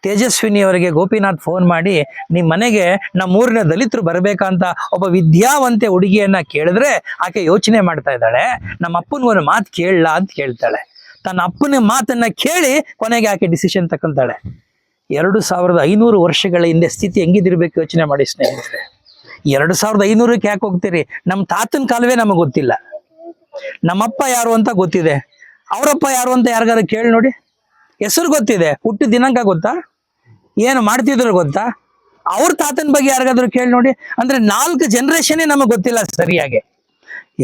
ತೇಜಸ್ವಿನಿಯವರಿಗೆ ಗೋಪಿನಾಥ್ ಫೋನ್ ಮಾಡಿ, ನಿಮ್ಮ ಮನೆಗೆ ನಮ್ಮೂರಿನ ದಲಿತರು ಬರಬೇಕಂತ ಒಬ್ಬ ವಿದ್ಯಾವಂತೆ ಹುಡುಗಿಯನ್ನ ಕೇಳಿದ್ರೆ ಆಕೆ ಯೋಚನೆ ಮಾಡ್ತಾ ಇದ್ದಾಳೆ, ನಮ್ಮ ಅಪ್ಪನ ಮಾತು ಕೇಳಲ್ಲ ಅಂತ ಕೇಳ್ತಾಳೆ. ತನ್ನ ಅಪ್ಪನ ಮಾತನ್ನ ಕೇಳಿ ಕೊನೆಗೆ ಆಕೆ ಡಿಸಿಷನ್ ತಕೊಂತಾಳೆ. 2500 ವರ್ಷಗಳ ಹಿಂದೆ ಸ್ಥಿತಿ ಹೆಂಗಿದಿರ್ಬೇಕು ಯೋಚನೆ ಮಾಡಿ ಸ್ನೇಹಿತರೆ. 2500ಕ್ಕೆ ಯಾಕೆ ಹೋಗ್ತೀರಿ? ನಮ್ಮ ತಾತನ ಕಾಲವೇ ನಮಗೆ ಗೊತ್ತಿಲ್ಲ. ನಮ್ಮಪ್ಪ ಯಾರು ಅಂತ ಗೊತ್ತಿದೆ, ಅವರಪ್ಪ ಯಾರು ಅಂತ ಯಾರಿಗಾರು ಕೇಳಿ ನೋಡಿ. ಹೆಸರು ಗೊತ್ತಿದೆ, ಹುಟ್ಟಿದ ದಿನಾಂಕ ಗೊತ್ತಾ, ಏನು ಮಾಡ್ತಿದ್ರು ಗೊತ್ತಾ, ಅವ್ರ ತಾತನ ಬಗ್ಗೆ ಯಾರಿಗಾದ್ರೂ ಕೇಳಿ ನೋಡಿ. ಅಂದ್ರೆ 4 ಜನರೇಷನ್ನೇ ನಮಗೆ ಗೊತ್ತಿಲ್ಲ ಸರಿಯಾಗಿ.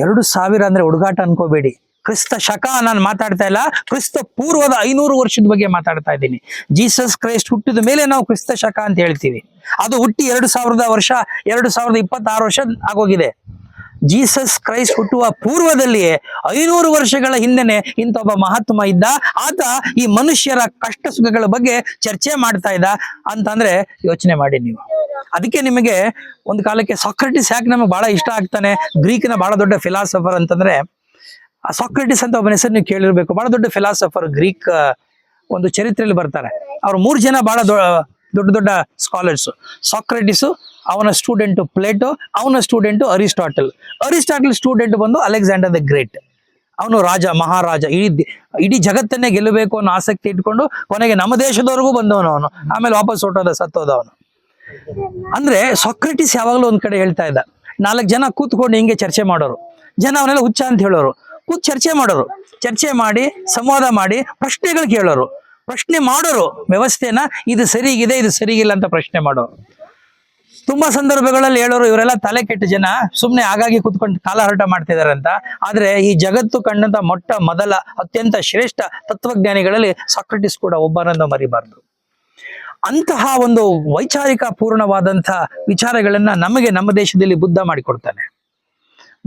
2000 ಅಂದ್ರೆ ಹುಡುಗಾಟ ಅನ್ಕೋಬೇಡಿ. ಕ್ರಿಸ್ತ ಶಕ ನಾನು ಮಾತಾಡ್ತಾ ಇಲ್ಲ, ಕ್ರಿಸ್ತ ಪೂರ್ವದ 500 ವರ್ಷದ ಬಗ್ಗೆ ಮಾತಾಡ್ತಾ ಇದ್ದೀನಿ. ಜೀಸಸ್ ಕ್ರೈಸ್ಟ್ ಹುಟ್ಟಿದ ಮೇಲೆ ನಾವು ಕ್ರಿಸ್ತ ಶಕ ಅಂತ ಹೇಳ್ತೀವಿ. ಅದು ಹುಟ್ಟಿ 2000 ವರ್ಷ, 2026 ವರ್ಷ ಆಗೋಗಿದೆ. ಜೀಸಸ್ ಕ್ರೈಸ್ಟ್ ಹುಟ್ಟುವ ಪೂರ್ವದಲ್ಲಿಯೇ 500 ವರ್ಷಗಳ ಹಿಂದೆನೆ ಇಂಥ ಒಬ್ಬ ಮಹಾತ್ಮ ಇದ್ದ. ಆತ ಈ ಮನುಷ್ಯರ ಕಷ್ಟ ಸುಖಗಳ ಬಗ್ಗೆ ಚರ್ಚೆ ಮಾಡ್ತಾ ಇದ್ದ ಅಂತಂದ್ರೆ ಯೋಚನೆ ಮಾಡಿ ನೀವು. ಅದಕ್ಕೆ ನಿಮಗೆ ಒಂದು ಕಾಲಕ್ಕೆ ಸಾಕ್ರೆಟಿಸ್ ಯಾಕೆ ನಮಗೆ ಬಹಳ ಇಷ್ಟ ಆಗ್ತಾನೆ, ಗ್ರೀಕ್ನ ಬಹಳ ದೊಡ್ಡ ಫಿಲಾಸಫರ್ ಅಂತಂದ್ರೆ ಆ ಸಾಕ್ರೆಟಿಸ್ ಅಂತ ಒಬ್ಬನ ಹೆಸರು ನೀವು ಕೇಳಿರ್ಬೇಕು. ಬಹಳ ದೊಡ್ಡ ಫಿಲಾಸಫರ್, ಗ್ರೀಕ್ ಒಂದು ಚರಿತ್ರೆಯಲ್ಲಿ ಬರ್ತಾರೆ. ಅವ್ರು 3 ಜನ ಬಹಳ ದೊಡ್ಡ ದೊಡ್ಡ ಸ್ಕಾಲರ್ಸ್. ಸಾಕ್ರೆಟಿಸು, ಅವನ ಸ್ಟೂಡೆಂಟ್ ಪ್ಲೇಟೋ, ಅವನ ಸ್ಟೂಡೆಂಟ್ ಅರಿಸ್ಟಾಟಲ್ ಸ್ಟೂಡೆಂಟ್ ಬಂದು ಅಲೆಕ್ಸಾಂಡರ್ ದ ಗ್ರೇಟ್. ಅವನು ರಾಜ, ಮಹಾರಾಜ, ಇಡೀ ಜಗತ್ತನ್ನೇ ಗೆಲ್ಲಬೇಕು ಅನ್ನೋ ಆಸಕ್ತಿ ಇಟ್ಕೊಂಡು ಕೊನೆಗೆ ನಮ್ಮ ದೇಶದವರೆಗೂ ಬಂದವನು ಅವನು. ಆಮೇಲೆ ವಾಪಸ್ ಸತ್ತೋದ ಅವನು. ಅಂದ್ರೆ ಸಾಕ್ರೆಟಿಸ್ ಯಾವಾಗಲೂ ಒಂದ್ ಕಡೆ ಹೇಳ್ತಾ ಇದ್ದ, 4 ಜನ ಕೂತ್ಕೊಂಡು ಹಿಂಗೆ ಚರ್ಚೆ ಮಾಡೋರು. ಜನ ಅವನೆಲ್ಲ ಹುಚ್ಚ ಅಂತ ಹೇಳೋರು. ಚರ್ಚೆ ಮಾಡೋರು, ಚರ್ಚೆ ಮಾಡಿ ಸಂವಾದ ಮಾಡಿ ಪ್ರಶ್ನೆಗಳು ಕೇಳೋರು, ಪ್ರಶ್ನೆ ಮಾಡೋರು ವ್ಯವಸ್ಥೆನ, ಇದು ಸರಿಗಿದೆ ಇದು ಸರಿಗಿಲ್ಲ ಅಂತ ಪ್ರಶ್ನೆ ಮಾಡೋರು. ತುಂಬಾ ಸಂದರ್ಭಗಳಲ್ಲಿ ಹೇಳೋರು, ಇವರೆಲ್ಲ ತಲೆ ಕೆಟ್ಟ ಜನ, ಸುಮ್ಮನೆ ಆಗಾಗಿ ಕೂತ್ಕೊಂಡು ಕಾಲ ಹರಟ ಮಾಡ್ತಿದಾರೆ ಅಂತ. ಆದ್ರೆ ಈ ಜಗತ್ತು ಕಂಡಂತ ಮೊಟ್ಟ ಮೊದಲ ಅತ್ಯಂತ ಶ್ರೇಷ್ಠ ತತ್ವಜ್ಞಾನಿಗಳಲ್ಲಿ ಸಾಕ್ರೆಟಿಸ್ ಕೂಡ ಒಬ್ಬನನ್ನು ಮರಿಬಾರ್ದು. ಅಂತಹ ಒಂದು ವೈಚಾರಿಕ ಪೂರ್ಣವಾದಂಥ ವಿಚಾರಗಳನ್ನ ನಮಗೆ ನಮ್ಮ ದೇಶದಲ್ಲಿ ಬುದ್ಧ ಮಾಡಿಕೊಡ್ತಾನೆ.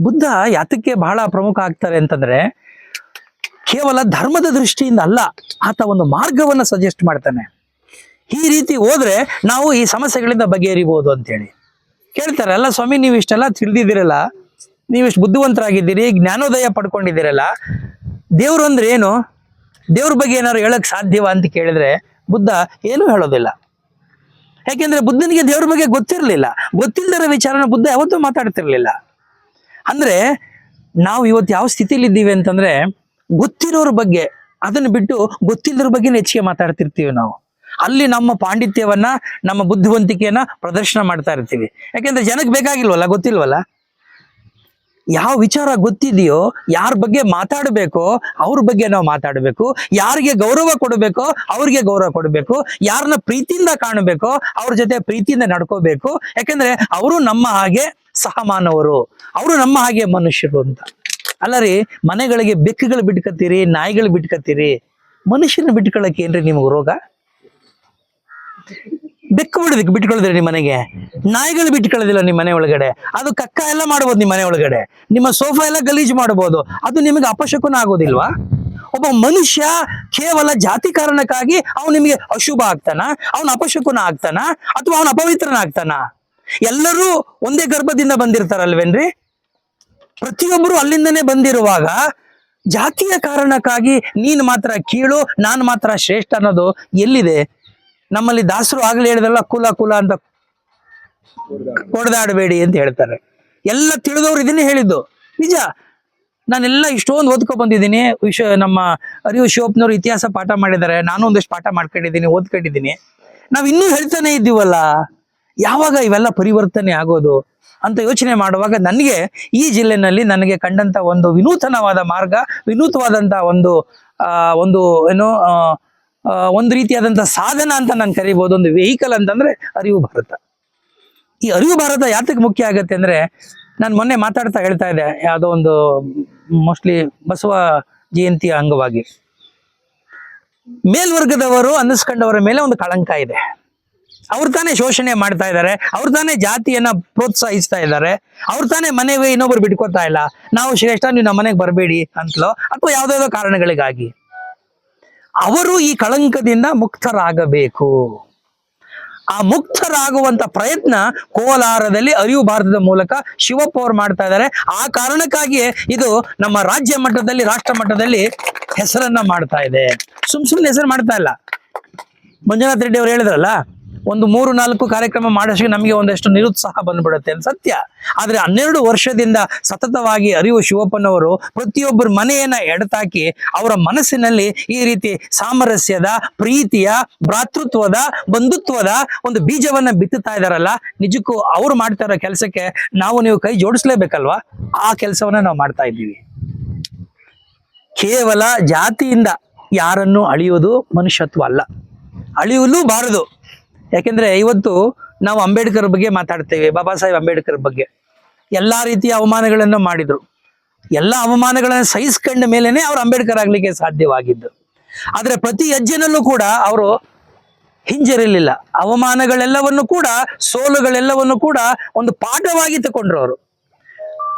ಬುದ್ಧ ಯಾತಕ್ಕೆ ಬಹಳ ಪ್ರಮುಖ ಆಗ್ತಾರೆ ಅಂತಂದ್ರೆ, ಕೇವಲ ಧರ್ಮದ ದೃಷ್ಟಿಯಿಂದ ಅಲ್ಲ, ಆತ ಒಂದು ಮಾರ್ಗವನ್ನ ಸಜೆಸ್ಟ್ ಮಾಡ್ತಾನೆ. ಈ ರೀತಿ ಹೋದ್ರೆ ನಾವು ಈ ಸಮಸ್ಯೆಗಳಿಂದ ಬಗೆಹರಿಬಹುದು ಅಂತೇಳಿ ಕೇಳ್ತಾರೆ. ಅಲ್ಲ ಸ್ವಾಮಿ, ನೀವು ಇಷ್ಟೆಲ್ಲ ತಿಳಿದಿದ್ದೀರಲ್ಲ, ನೀವಿಷ್ಟು ಬುದ್ಧಿವಂತರಾಗಿದ್ದೀರಿ, ಜ್ಞಾನೋದಯ ಪಡ್ಕೊಂಡಿದ್ದೀರಲ್ಲ, ದೇವ್ರು ಅಂದ್ರೆ ಏನು, ದೇವ್ರ ಬಗ್ಗೆ ಏನಾದ್ರು ಹೇಳಕ್ ಸಾಧ್ಯವ ಅಂತ ಕೇಳಿದ್ರೆ ಬುದ್ಧ ಏನೂ ಹೇಳೋದಿಲ್ಲ. ಯಾಕೆಂದ್ರೆ ಬುದ್ಧನಿಗೆ ದೇವ್ರ ಬಗ್ಗೆ ಗೊತ್ತಿರಲಿಲ್ಲ. ಗೊತ್ತಿಲ್ಲದರ ವಿಚಾರನ ಬುದ್ಧ ಯಾವತ್ತೂ ಮಾತಾಡ್ತಿರ್ಲಿಲ್ಲ. ಅಂದ್ರೆ ನಾವು ಇವತ್ತು ಯಾವ ಸ್ಥಿತಿಲಿ ಇದ್ದೀವಿ ಅಂತಂದ್ರೆ, ಗೊತ್ತಿರೋರ ಬಗ್ಗೆ ಅದನ್ನು ಬಿಟ್ಟು ಗೊತ್ತಿಲ್ಲದ್ರ ಬಗ್ಗೆ ಹೆಚ್ಚಿಗೆ ಮಾತಾಡ್ತಿರ್ತೀವಿ ನಾವು. ಅಲ್ಲಿ ನಮ್ಮ ಪಾಂಡಿತ್ಯವನ್ನ, ನಮ್ಮ ಬುದ್ಧಿವಂತಿಕೆಯನ್ನ ಪ್ರದರ್ಶನ ಮಾಡ್ತಾ ಇರ್ತೀವಿ. ಯಾಕೆಂದ್ರೆ ಜನಕ್ಕೆ ಬೇಕಾಗಿಲ್ವಲ್ಲ, ಗೊತ್ತಿಲ್ವಲ್ಲ. ಯಾವ ವಿಚಾರ ಗೊತ್ತಿದೆಯೋ, ಯಾರ ಬಗ್ಗೆ ಮಾತಾಡಬೇಕೋ ಅವ್ರ ಬಗ್ಗೆ ನಾವು ಮಾತಾಡಬೇಕು. ಯಾರಿಗೆ ಗೌರವ ಕೊಡಬೇಕೋ ಅವ್ರಿಗೆ ಗೌರವ ಕೊಡಬೇಕು. ಯಾರನ್ನ ಪ್ರೀತಿಯಿಂದ ಕಾಣಬೇಕೋ ಅವ್ರ ಜೊತೆ ಪ್ರೀತಿಯಿಂದ ನಡ್ಕೋಬೇಕು. ಯಾಕೆಂದ್ರೆ ಅವರು ನಮ್ಮ ಹಾಗೆ ಸಹಮಾನವರು, ಅವರು ನಮ್ಮ ಹಾಗೆ ಮನುಷ್ಯರು ಅಂತ. ಅಲ್ಲ ರೀ, ಮನೆಗಳಿಗೆ ಬೆಕ್ಕುಗಳು ಬಿಟ್ಕತ್ತೀರಿ, ನಾಯಿಗಳು ಬಿಟ್ಕತ್ತೀರಿ, ಮನುಷ್ಯನ ಬಿಟ್ಕೊಳ್ಳಕ್ಕೆ ಏನ್ರಿ ನಿಮ್ಗೆ ರೋಗ? ಬೆಕ್ಕು ಬಿಡೋದಕ್ಕೆ ಬಿಟ್ಕೊಳಿದ್ರೆ ನಿಮ್ಮ ಮನೆಗೆ, ನಾಯಿಗಳು ಬಿಟ್ಕೊಳ್ಳೋದಿಲ್ಲ ನಿಮ್ಮ ಮನೆ ಒಳಗಡೆ, ಅದು ಕಕ್ಕ ಎಲ್ಲ ಮಾಡ್ಬೋದು ನಿಮ್ಮ ಮನೆ ಒಳಗಡೆ, ನಿಮ್ಮ ಸೋಫಾ ಎಲ್ಲ ಗಲೀಜು ಮಾಡ್ಬೋದು, ಅದು ನಿಮಗೆ ಅಪಶಕುನ ಆಗೋದಿಲ್ವಾ? ಒಬ್ಬ ಮನುಷ್ಯ ಕೇವಲ ಜಾತಿ ಕಾರಣಕ್ಕಾಗಿ ಅವನು ನಿಮಗೆ ಅಶುಭ ಆಗ್ತಾನ, ಅವನ ಅಪಶಕುನ ಆಗ್ತಾನ, ಅಥವಾ ಅವನ ಅಪವಿತ್ರನ ಆಗ್ತಾನ? ಎಲ್ಲರೂ ಒಂದೇ ಗರ್ಭದಿಂದ ಬಂದಿರ್ತಾರಲ್ವೇನ್ರಿ? ಪ್ರತಿಯೊಬ್ಬರು ಅಲ್ಲಿಂದನೇ ಬಂದಿರುವಾಗ ಜಾತಿಯ ಕಾರಣಕ್ಕಾಗಿ ನೀನು ಮಾತ್ರ ಕೀಳು, ನಾನು ಮಾತ್ರ ಶ್ರೇಷ್ಠ ಅನ್ನೋದು ಎಲ್ಲಿದೆ? ನಮ್ಮಲ್ಲಿ ದಾಸರು ಆಗ್ಲೇ ಹೇಳಿದ್ರಲ್ಲ, ಕುಲ ಕುಲ ಅಂತ ಹೊಡೆದಾಡಬೇಡಿ ಅಂತ ಹೇಳ್ತಾರೆ. ಎಲ್ಲ ತಿಳಿದವ್ರು ಇದನ್ನೇ ಹೇಳಿದ್ದು. ನಿಜ, ನಾನೆಲ್ಲ ಇಷ್ಟೊಂದು ಓದ್ಕೊ ಬಂದಿದ್ದೀನಿ. ನಮ್ಮ ಅರಿವು ಶಿವಪ್ಪನವರು ಇತಿಹಾಸ ಪಾಠ ಮಾಡಿದ್ದಾರೆ, ನಾನು ಒಂದಷ್ಟು ಪಾಠ ಮಾಡ್ಕೊಂಡಿದ್ದೀನಿ, ಓದ್ಕೊಂಡಿದ್ದೀನಿ. ನಾವ್ ಇನ್ನೂ ಹೇಳ್ತಾನೆ ಇದ್ದೀವಲ್ಲ, ಯಾವಾಗ ಇವೆಲ್ಲ ಪರಿವರ್ತನೆ ಆಗೋದು ಅಂತ ಯೋಚನೆ ಮಾಡುವಾಗ ನನಗೆ ಈ ಜಿಲ್ಲೆನಲ್ಲಿ ನನಗೆ ಕಂಡಂತ ಒಂದು ವಿನೂತನವಾದ ಮಾರ್ಗ, ವಿನೂತವಾದಂತ ಒಂದು ಒಂದು ರೀತಿಯಾದಂಥ ಸಾಧನ ಅಂತ ನಾನು ಕರಿಬಹುದು, ಒಂದು ವೆಹಿಕಲ್ ಅಂತಂದ್ರೆ ಅರಿವು ಭಾರತ. ಈ ಅರಿವು ಭಾರತ ಯಾತಕ್ಕೆ ಮುಖ್ಯ ಆಗತ್ತೆ ಅಂದ್ರೆ, ನಾನು ಮೊನ್ನೆ ಮಾತಾಡ್ತಾ ಹೇಳ್ತಾ ಇದ್ದೆ, ಯಾವುದೋ ಒಂದು ಮೋಸ್ಟ್ಲಿ ಬಸವ ಜಯಂತಿಯ ಅಂಗವಾಗಿ, ಮೇಲ್ವರ್ಗದವರು ಅನ್ನಿಸ್ಕೊಂಡವರ ಮೇಲೆ ಒಂದು ಕಳಂಕ ಇದೆ. ಅವ್ರು ತಾನೇ ಶೋಷಣೆ ಮಾಡ್ತಾ ಇದ್ದಾರೆ, ಅವ್ರು ತಾನೇ ಜಾತಿಯನ್ನ ಪ್ರೋತ್ಸಾಹಿಸ್ತಾ ಇದ್ದಾರೆ, ಅವ್ರು ತಾನೇ ಮನೆಗೆ ಇನ್ನೊಬ್ರು ಬಿಟ್ಕೋತಾ ಇಲ್ಲ, ನಾವು ಶ್ರೇಷ್ಠ ನೀವು ನಮ್ಮ ಮನೆಗೆ ಬರಬೇಡಿ ಅಂತಲೋ ಅಥವಾ ಯಾವುದಾವುದೋ ಕಾರಣಗಳಿಗಾಗಿ. ಅವರು ಈ ಕಳಂಕದಿಂದ ಮುಕ್ತರಾಗಬೇಕು. ಆ ಮುಕ್ತರಾಗುವಂತ ಪ್ರಯತ್ನ ಕೋಲಾರದಲ್ಲಿ ಅರಿವು ಭಾರತದ ಮೂಲಕ ಶಿವಪ್ಪ ಅವರು ಮಾಡ್ತಾ ಇದ್ದಾರೆ. ಆ ಕಾರಣಕ್ಕಾಗಿಯೇ ಇದು ನಮ್ಮ ರಾಜ್ಯ ಮಟ್ಟದಲ್ಲಿ, ರಾಷ್ಟ್ರ ಮಟ್ಟದಲ್ಲಿ ಹೆಸರನ್ನ ಮಾಡ್ತಾ ಇದೆ. ಸುಮ್ಮನೆ ಹೆಸರು ಮಾಡ್ತಾ ಇಲ್ಲ. ಮಂಜುನಾಥ್ ರೆಡ್ಡಿ ಅವರು ಹೇಳಿದ್ರಲ್ಲ, ಒಂದು 3-4 ಕಾರ್ಯಕ್ರಮ ಮಾಡೋಷ್ಟು ನಮಗೆ ಒಂದಷ್ಟು ನಿರುತ್ಸಾಹ ಬಂದ್ಬಿಡುತ್ತೆ ಅಂತ ಸತ್ಯ. ಆದ್ರೆ 12 ವರ್ಷದಿಂದ ಸತತವಾಗಿ ಅರಿವು ಶಿವಪ್ಪನವರು ಪ್ರತಿಯೊಬ್ಬರ ಮನೆಯನ್ನ ಎಡತಾಕಿ ಅವರ ಮನಸ್ಸಿನಲ್ಲಿ ಈ ರೀತಿ ಸಾಮರಸ್ಯದ, ಪ್ರೀತಿಯ, ಭ್ರಾತೃತ್ವದ, ಬಂಧುತ್ವದ ಒಂದು ಬೀಜವನ್ನ ಬಿತ್ತುತ್ತಾ ಇದಾರಲ್ಲ, ನಿಜಕ್ಕೂ ಅವ್ರು ಮಾಡ್ತಾ ಇರೋ ಕೆಲಸಕ್ಕೆ ನೀವು ಕೈ ಜೋಡಿಸ್ಲೇಬೇಕಲ್ವಾ? ಆ ಕೆಲಸವನ್ನ ನಾವು ಮಾಡ್ತಾ ಇದ್ದೀವಿ. ಕೇವಲ ಜಾತಿಯಿಂದ ಯಾರನ್ನು ಅಳಿಯೋದು ಮನುಷ್ಯತ್ವ ಅಲ್ಲ, ಅಳಿಯಲು ಬಾರದು. ಯಾಕೆಂದ್ರೆ ಇವತ್ತು ನಾವು ಅಂಬೇಡ್ಕರ್ ಬಗ್ಗೆ ಮಾತಾಡ್ತೇವೆ, ಬಾಬಾ ಸಾಹೇಬ್ ಅಂಬೇಡ್ಕರ್ ಬಗ್ಗೆ ಎಲ್ಲಾ ರೀತಿಯ ಅವಮಾನಗಳನ್ನು ಮಾಡಿದ್ರು. ಎಲ್ಲ ಅವಮಾನಗಳನ್ನು ಸಹಿಸ್ಕೊಂಡ ಮೇಲೇನೆ ಅವ್ರು ಅಂಬೇಡ್ಕರ್ ಆಗ್ಲಿಕ್ಕೆ ಸಾಧ್ಯವಾಗಿದ್ದು. ಆದ್ರೆ ಪ್ರತಿ ಹೆಜ್ಜೆನಲ್ಲೂ ಕೂಡ ಅವರು ಹಿಂಜರಿಲಿಲ್ಲ. ಅವಮಾನಗಳೆಲ್ಲವನ್ನು ಕೂಡ, ಸೋಲುಗಳೆಲ್ಲವನ್ನು ಕೂಡ ಒಂದು ಪಾಠವಾಗಿ ತಗೊಂಡ್ರು ಅವರು.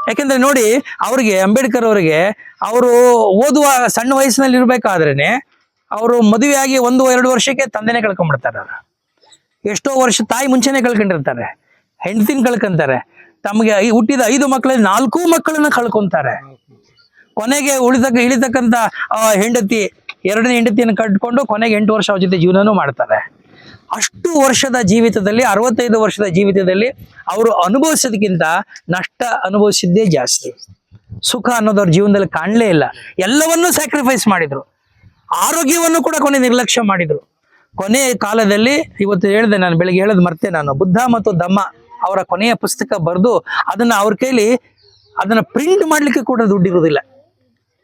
ಯಾಕೆಂದ್ರೆ ನೋಡಿ, ಅವ್ರಿಗೆ ಅಂಬೇಡ್ಕರ್ ಅವರಿಗೆ ಅವರು ಓದುವ ಸಣ್ಣ ವಯಸ್ಸಿನಲ್ಲಿ ಇರ್ಬೇಕಾದ್ರೇನೆ ಅವರು ಮದುವೆಯಾಗಿ 1-2 ವರ್ಷಕ್ಕೆ ತಂದೆನೇ ಕಳ್ಕೊಂಡ್ಬಿಡ್ತಾರೆ. ಅವ್ರು ಎಷ್ಟೋ ವರ್ಷ ತಾಯಿ ಮುಂಚೆನೆ ಕಳ್ಕೊಂಡಿರ್ತಾರೆ, ಹೆಂಡತಿನ ಕಳ್ಕೊಂತಾರೆ, ತಮಗೆ ಹುಟ್ಟಿದ 5 ಮಕ್ಕಳಲ್ಲಿ 4 ಮಕ್ಕಳನ್ನ ಕಳ್ಕೊಂತಾರೆ. ಕೊನೆಗೆ ಇಳಿತಕ್ಕಂತ ಹೆಂಡತಿ 2ನೇ ಹೆಂಡತಿಯನ್ನು ಕಟ್ಕೊಂಡು ಕೊನೆಗೆ 8 ವರ್ಷ ಅವ್ರ ಜೊತೆ ಜೀವನನೂ ಮಾಡ್ತಾರೆ. ಅಷ್ಟು ವರ್ಷದ ಜೀವಿತದಲ್ಲಿ, 65 ವರ್ಷದ ಜೀವಿತದಲ್ಲಿ ಅವರು ಅನುಭವಿಸೋದಕ್ಕಿಂತ ನಷ್ಟ ಅನುಭವಿಸಿದ್ದೇ ಜಾಸ್ತಿ. ಸುಖ ಅನ್ನೋದವ್ರ ಜೀವನದಲ್ಲಿ ಕಾಣಲೇ ಇಲ್ಲ. ಎಲ್ಲವನ್ನೂ ಸ್ಯಾಕ್ರಿಫೈಸ್ ಮಾಡಿದ್ರು. ಆರೋಗ್ಯವನ್ನು ಕೂಡ ಕೊನೆ ನಿರ್ಲಕ್ಷ್ಯ ಮಾಡಿದ್ರು. ಕೊನೆಯ ಕಾಲದಲ್ಲಿ, ಇವತ್ತು ಹೇಳಿದೆ ನಾನು, ಬೆಳಿಗ್ಗೆ ಹೇಳೋದು ಮರ್ತೆ ನಾನು, ಬುದ್ಧ ಮತ್ತು ಧಮ್ಮ ಅವರ ಕೊನೆಯ ಪುಸ್ತಕ ಬರೆದು ಅದನ್ನ ಅವ್ರ ಕೈಲಿ ಅದನ್ನ ಪ್ರಿಂಟ್ ಮಾಡ್ಲಿಕ್ಕೆ ಕೂಡ ದುಡ್ಡಿರುವುದಿಲ್ಲ.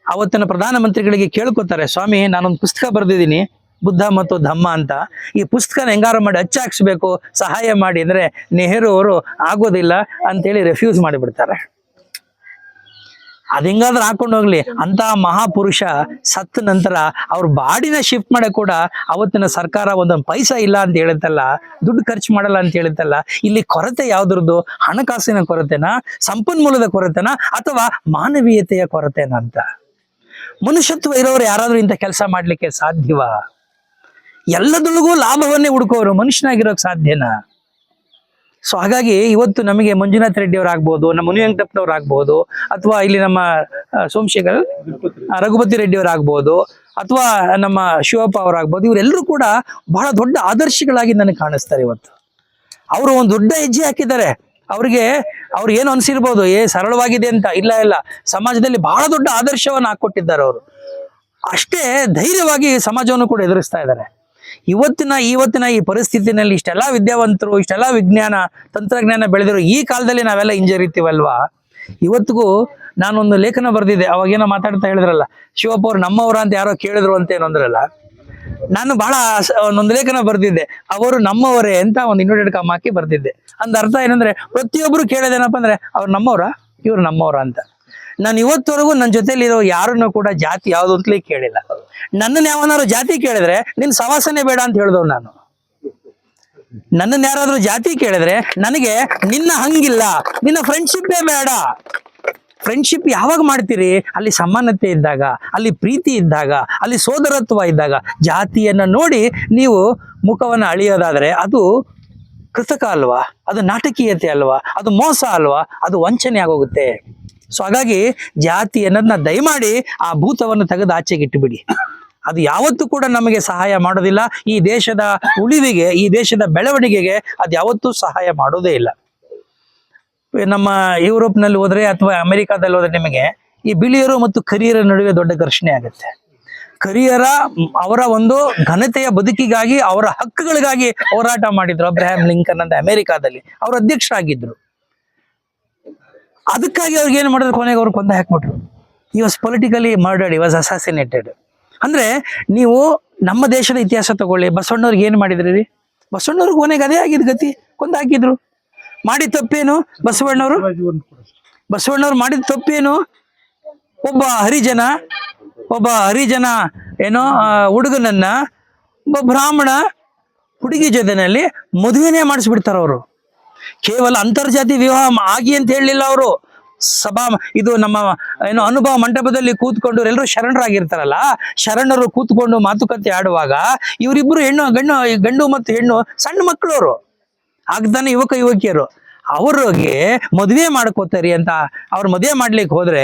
ಅವತ್ತಿನ ಪ್ರಧಾನಮಂತ್ರಿಗಳಿಗೆ ಕೇಳ್ಕೊತಾರೆ, ಸ್ವಾಮಿ ನಾನೊಂದು ಪುಸ್ತಕ ಬರೆದಿದ್ದೀನಿ ಬುದ್ಧ ಮತ್ತು ಧಮ್ಮ ಅಂತ, ಈ ಪುಸ್ತಕನ ಹೆಂಗಾರ ಮಾಡಿ ಅಚ್ಚಾಕ್ಸ್ಬೇಕು, ಸಹಾಯ ಮಾಡಿ ಅಂದ್ರೆ ನೆಹರು ಅವರು ಆಗೋದಿಲ್ಲ ಅಂತೇಳಿ ರೆಫ್ಯೂಸ್ ಮಾಡಿಬಿಡ್ತಾರೆ. ಅದ್ ಹೆಂಗಾದ್ರೂ ಹಾಕೊಂಡು ಹೋಗ್ಲಿ, ಅಂತ ಮಹಾಪುರುಷ ಸತ್ತ ನಂತರ ಅವ್ರ ಬಾಡಿನ ಶಿಫ್ಟ್ ಮಾಡಕ್ ಕೂಡ ಅವತ್ತಿನ ಸರ್ಕಾರ ಒಂದೊಂದು ಪೈಸಾ ಇಲ್ಲ ಅಂತ ಹೇಳುತ್ತಲ್ಲ, ದುಡ್ಡು ಖರ್ಚು ಮಾಡಲ್ಲ ಅಂತ ಹೇಳುತ್ತಲ್ಲ. ಇಲ್ಲಿ ಕೊರತೆ ಯಾವ್ದ್ರದ್ದು? ಹಣಕಾಸಿನ ಕೊರತೆನಾ, ಸಂಪನ್ಮೂಲದ ಕೊರತೆನಾ, ಅಥವಾ ಮಾನವೀಯತೆಯ ಕೊರತೆನಾ ಅಂತ? ಮನುಷ್ಯತ್ವ ಇರೋರು ಯಾರಾದ್ರೂ ಇಂಥ ಕೆಲಸ ಮಾಡ್ಲಿಕ್ಕೆ ಸಾಧ್ಯವಾ? ಎಲ್ಲದೊಳಗೂ ಲಾಭವನ್ನೇ ಹುಡುಕೋರು ಮನುಷ್ಯನಾಗಿರೋಕ್ ಸಾಧ್ಯನಾ? ಸೊ ಹಾಗಾಗಿ ಇವತ್ತು ನಮಗೆ ಮಂಜುನಾಥ್ ರೆಡ್ಡಿ ಅವರಾಗ್ಬೋದು, ನಮ್ಮ ಮುನಿ ವೆಂಕಟಪ್ಪನವ್ರಾಗ್ಬೋದು, ಅಥವಾ ಇಲ್ಲಿ ನಮ್ಮ ಸೋಮಶೇಖರ್ ರಘುಪತಿ ರೆಡ್ಡಿ ಅವರಾಗ್ಬೋದು, ಅಥವಾ ನಮ್ಮ ಶಿವಪ್ಪ ಅವರಾಗ್ಬೋದು, ಇವರೆಲ್ಲರೂ ಕೂಡ ಬಹಳ ದೊಡ್ಡ ಆದರ್ಶಗಳಾಗಿ ನನಗೆ ಕಾಣಿಸ್ತಾರೆ. ಇವತ್ತು ಅವರು ಒಂದು ದೊಡ್ಡ ಹೆಜ್ಜೆ ಹಾಕಿದ್ದಾರೆ. ಅವ್ರಿಗೆ ಏನು ಅನ್ಸಿರ್ಬೋದು, ಸರಳವಾಗಿದೆ ಅಂತ. ಇಲ್ಲ, ಸಮಾಜದಲ್ಲಿ ಬಹಳ ದೊಡ್ಡ ಆದರ್ಶವನ್ನು ಹಾಕೊಟ್ಟಿದ್ದಾರೆ ಅವರು. ಅಷ್ಟೇ ಧೈರ್ಯವಾಗಿ ಸಮಾಜವನ್ನು ಕೂಡ ಎದುರಿಸ್ತಾ ಇದ್ದಾರೆ. ಇವತ್ತಿನ ಈ ಪರಿಸ್ಥಿತಿನಲ್ಲಿ ಇಷ್ಟೆಲ್ಲ ವಿದ್ಯಾವಂತರು, ಇಷ್ಟೆಲ್ಲ ವಿಜ್ಞಾನ ತಂತ್ರಜ್ಞಾನ ಬೆಳೆದಿರೋ ಈ ಕಾಲದಲ್ಲಿ ನಾವೆಲ್ಲ ಹಿಂಜರಿತೀವಲ್ವಾ? ಇವತ್ತಿಗೂ ನಾನೊಂದು ಲೇಖನ ಬರೆದಿದ್ದೆ. ಅವಾಗೇನೋ ಮಾತಾಡ್ತಾ ಹೇಳಿದ್ರಲ್ಲ, ಶಿವಪ್ಪ ಅವ್ರು ನಮ್ಮವರ ಅಂತ ಯಾರೋ ಕೇಳಿದ್ರು ಅಂತ ಏನಂದ್ರಲ್ಲ, ನಾನು ಬಹಳ ಒಂದೊಂದು ಲೇಖನ ಬರ್ದಿದ್ದೆ, ಅವರು ನಮ್ಮವರೇ ಅಂತ ಒಂದು ಇನ್ವರ್ಟೆಡ್ ಕಾಮ್ ಹಾಕಿ ಬರ್ದಿದ್ದೆ. ಅಂದ ಅರ್ಥ ಏನಂದ್ರೆ, ಪ್ರತಿಯೊಬ್ರು ಕೇಳೋದೇನಪ್ಪ ಅಂದ್ರೆ, ಅವ್ರು ನಮ್ಮವ್ರ, ಇವ್ರು ನಮ್ಮವ್ರ ಅಂತ. ನಾನು ಇವತ್ತವರೆಗೂ ನನ್ನ ಜೊತೆಲಿರೋ ಯಾರನ್ನು ಕೂಡ ಜಾತಿ ಯಾವ್ದು ಅಂತಲೇ ಕೇಳಿಲ್ಲ. ನನ್ನನ್ನು ಯಾವನಾರು ಜಾತಿ ಕೇಳಿದ್ರೆ ನಿನ್ ಸವಾಸನೆ ಬೇಡ ಅಂತ ಹೇಳಿದವ್ ನಾನು. ನನ್ನನ್ನು ಯಾರಾದ್ರೂ ಜಾತಿ ಕೇಳಿದ್ರೆ ನನಗೆ ನಿನ್ನ ಹಂಗಿಲ್ಲ, ನಿನ್ನ ಫ್ರೆಂಡ್ಶಿಪ್ಪೇ ಬೇಡ. ಫ್ರೆಂಡ್ಶಿಪ್ ಯಾವಾಗ ಮಾಡ್ತೀರಿ? ಅಲ್ಲಿ ಸಮಾನತೆ ಇದ್ದಾಗ, ಅಲ್ಲಿ ಪ್ರೀತಿ ಇದ್ದಾಗ, ಅಲ್ಲಿ ಸೋದರತ್ವ ಇದ್ದಾಗ. ಜಾತಿಯನ್ನ ನೋಡಿ ನೀವು ಮುಖವನ್ನು ಅಳಿಯೋದಾದ್ರೆ ಅದು ಕೃತಕ ಅಲ್ವಾ, ಅದು ನಾಟಕೀಯತೆ ಅಲ್ವಾ, ಅದು ಮೋಸ ಅಲ್ವಾ, ಅದು ವಂಚನೆ ಆಗೋಗುತ್ತೆ. ಸೊ ಹಾಗಾಗಿ ಜಾತಿ ಅನ್ನೋದನ್ನ ದಯಮಾಡಿ ಆ ಭೂತವನ್ನು ತೆಗೆದು ಆಚೆಗೆ ಇಟ್ಟುಬಿಡಿ. ಅದು ಯಾವತ್ತೂ ಕೂಡ ನಮಗೆ ಸಹಾಯ ಮಾಡೋದಿಲ್ಲ. ಈ ದೇಶದ ಉಳಿವಿಗೆ, ಈ ದೇಶದ ಬೆಳವಣಿಗೆಗೆ ಅದು ಯಾವತ್ತೂ ಸಹಾಯ ಮಾಡೋದೇ ಇಲ್ಲ. ನಮ್ಮ ಯುರೋಪ್ನಲ್ಲಿ ಹೋದ್ರೆ ಅಥವಾ ಅಮೆರಿಕಾದಲ್ಲಿ ಹೋದ್ರೆ ನಿಮಗೆ ಈ ಬಿಳಿಯರು ಮತ್ತು ಕರಿಯರ ನಡುವೆ ದೊಡ್ಡ ಘರ್ಷಣೆ ಆಗುತ್ತೆ. ಕರಿಯರ ಅವರ ಒಂದು ಘನತೆಯ ಬದುಕಿಗಾಗಿ, ಅವರ ಹಕ್ಕುಗಳಿಗಾಗಿ ಹೋರಾಟ ಮಾಡಿದ್ರು. ಅಬ್ರಹಾಂ ಲಿಂಕನ್ ಅಂತ ಅಮೆರಿಕಾದಲ್ಲಿ ಅವರು ಅಧ್ಯಕ್ಷರಾಗಿದ್ರು. ಅದಕ್ಕಾಗಿ ಅವ್ರಿಗೆ ಏನು ಮಾಡಿದ್ರು, ಕೊನೆಗೆ ಅವ್ರು ಕೊಂದು ಹಾಕ್ಬಿಟ್ರು. ಈ ವಾಸ್ ಪೊಲಿಟಿಕಲಿ ಮರ್ಡರ್ಡ್, ಈ ವಾಸ್ ಅಸಾಸಿನೇಟೆಡ್. ಅಂದ್ರೆ ನೀವು ನಮ್ಮ ದೇಶದ ಇತಿಹಾಸ ತಗೊಳ್ಳಿ. ಬಸವಣ್ಣವ್ರಿಗೆ ಏನು ಮಾಡಿದ್ರಿ ರೀ? ಬಸವಣ್ಣವ್ರಿಗೆ ಕೊನೆಗೆ ಅದೇ ಆಗಿದ್ ಗತಿ, ಕೊಂದು ಹಾಕಿದ್ರು. ಮಾಡಿದ ತಪ್ಪೇನು ಬಸವಣ್ಣವ್ರು ಮಾಡಿದ ತಪ್ಪೇನು? ಒಬ್ಬ ಹರಿಜನ ಏನೋ ಹುಡುಗನನ್ನ ಒಬ್ಬ ಬ್ರಾಹ್ಮಣ ಹುಡುಗಿ ಜೊತೆನಲ್ಲಿ ಮದುವೆನೇ ಮಾಡಿಸ್ಬಿಡ್ತಾರ ಅವರು. ಕೇವಲ ಅಂತರ್ಜಾತಿ ವಿವಾಹ ಆಗಿ ಅಂತ ಹೇಳಲಿಲ್ಲ ಅವರು. ಇದು ನಮ್ಮ ಏನೋ ಅನುಭವ ಮಂಟಪದಲ್ಲಿ ಕೂತ್ಕೊಂಡು ಎಲ್ಲರೂ ಶರಣರಾಗಿರ್ತಾರಲ್ಲ, ಶರಣರು ಕೂತ್ಕೊಂಡು ಮಾತುಕತೆ ಆಡುವಾಗ ಇವರಿಬ್ರು ಗಂಡು ಮತ್ತು ಹೆಣ್ಣು ಸಣ್ಣ ಮಕ್ಕಳವರು, ಆಗ್ತಾನೆ ಯುವಕ ಯುವಕಿಯರು, ಅವ್ರಿಗೆ ಮದುವೆ ಮಾಡ್ಕೋತಾರಿ ಅಂತ ಅವ್ರು ಮದುವೆ ಮಾಡ್ಲಿಕ್ಕೆ ಹೋದ್ರೆ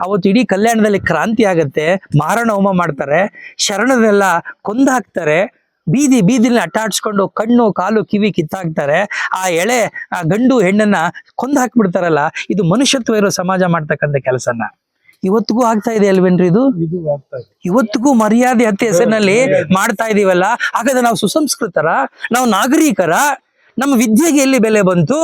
ಅವತ್ತು ಇಡೀ ಕಲ್ಯಾಣದಲ್ಲಿ ಕ್ರಾಂತಿ ಆಗತ್ತೆ. ಮಾರಣ ಹೋಮ ಮಾಡ್ತಾರೆ, ಶರಣರೆಲ್ಲ ಕೊಂದು ಹಾಕ್ತಾರೆ, ಬೀದಿನಲ್ಲಿ ಅಟ್ಟಾಡ್ಸ್ಕೊಂಡು ಕಣ್ಣು ಕಾಲು ಕಿವಿ ಕಿತ್ತಾಕ್ತಾರೆ. ಆ ಗಂಡು ಹೆಣ್ಣನ್ನ ಕೊಂದು ಹಾಕ್ಬಿಡ್ತಾರಲ್ಲ. ಇದು ಮನುಷ್ಯತ್ವ ಇರೋ ಸಮಾಜ ಮಾಡ್ತಕ್ಕಂಥ ಕೆಲಸನ ಇವತ್ತಿಗೂ ಆಗ್ತಾ ಇದೆ ಅಲ್ವೇನ್ರಿ? ಇದು ಇವತ್ತಿಗೂ ಮರ್ಯಾದೆ ಹತ್ಯೆ ಹೆಸರಿನಲ್ಲಿ ಮಾಡ್ತಾ ಇದೀವಲ್ಲ. ಹಾಗಾದ್ರೆ ನಾವು ಸುಸಂಸ್ಕೃತರ, ನಾವು ನಾಗರಿಕರ, ನಮ್ಮ ವಿದ್ಯೆಗೆ ಎಲ್ಲಿ ಬೆಲೆ ಬಂತು?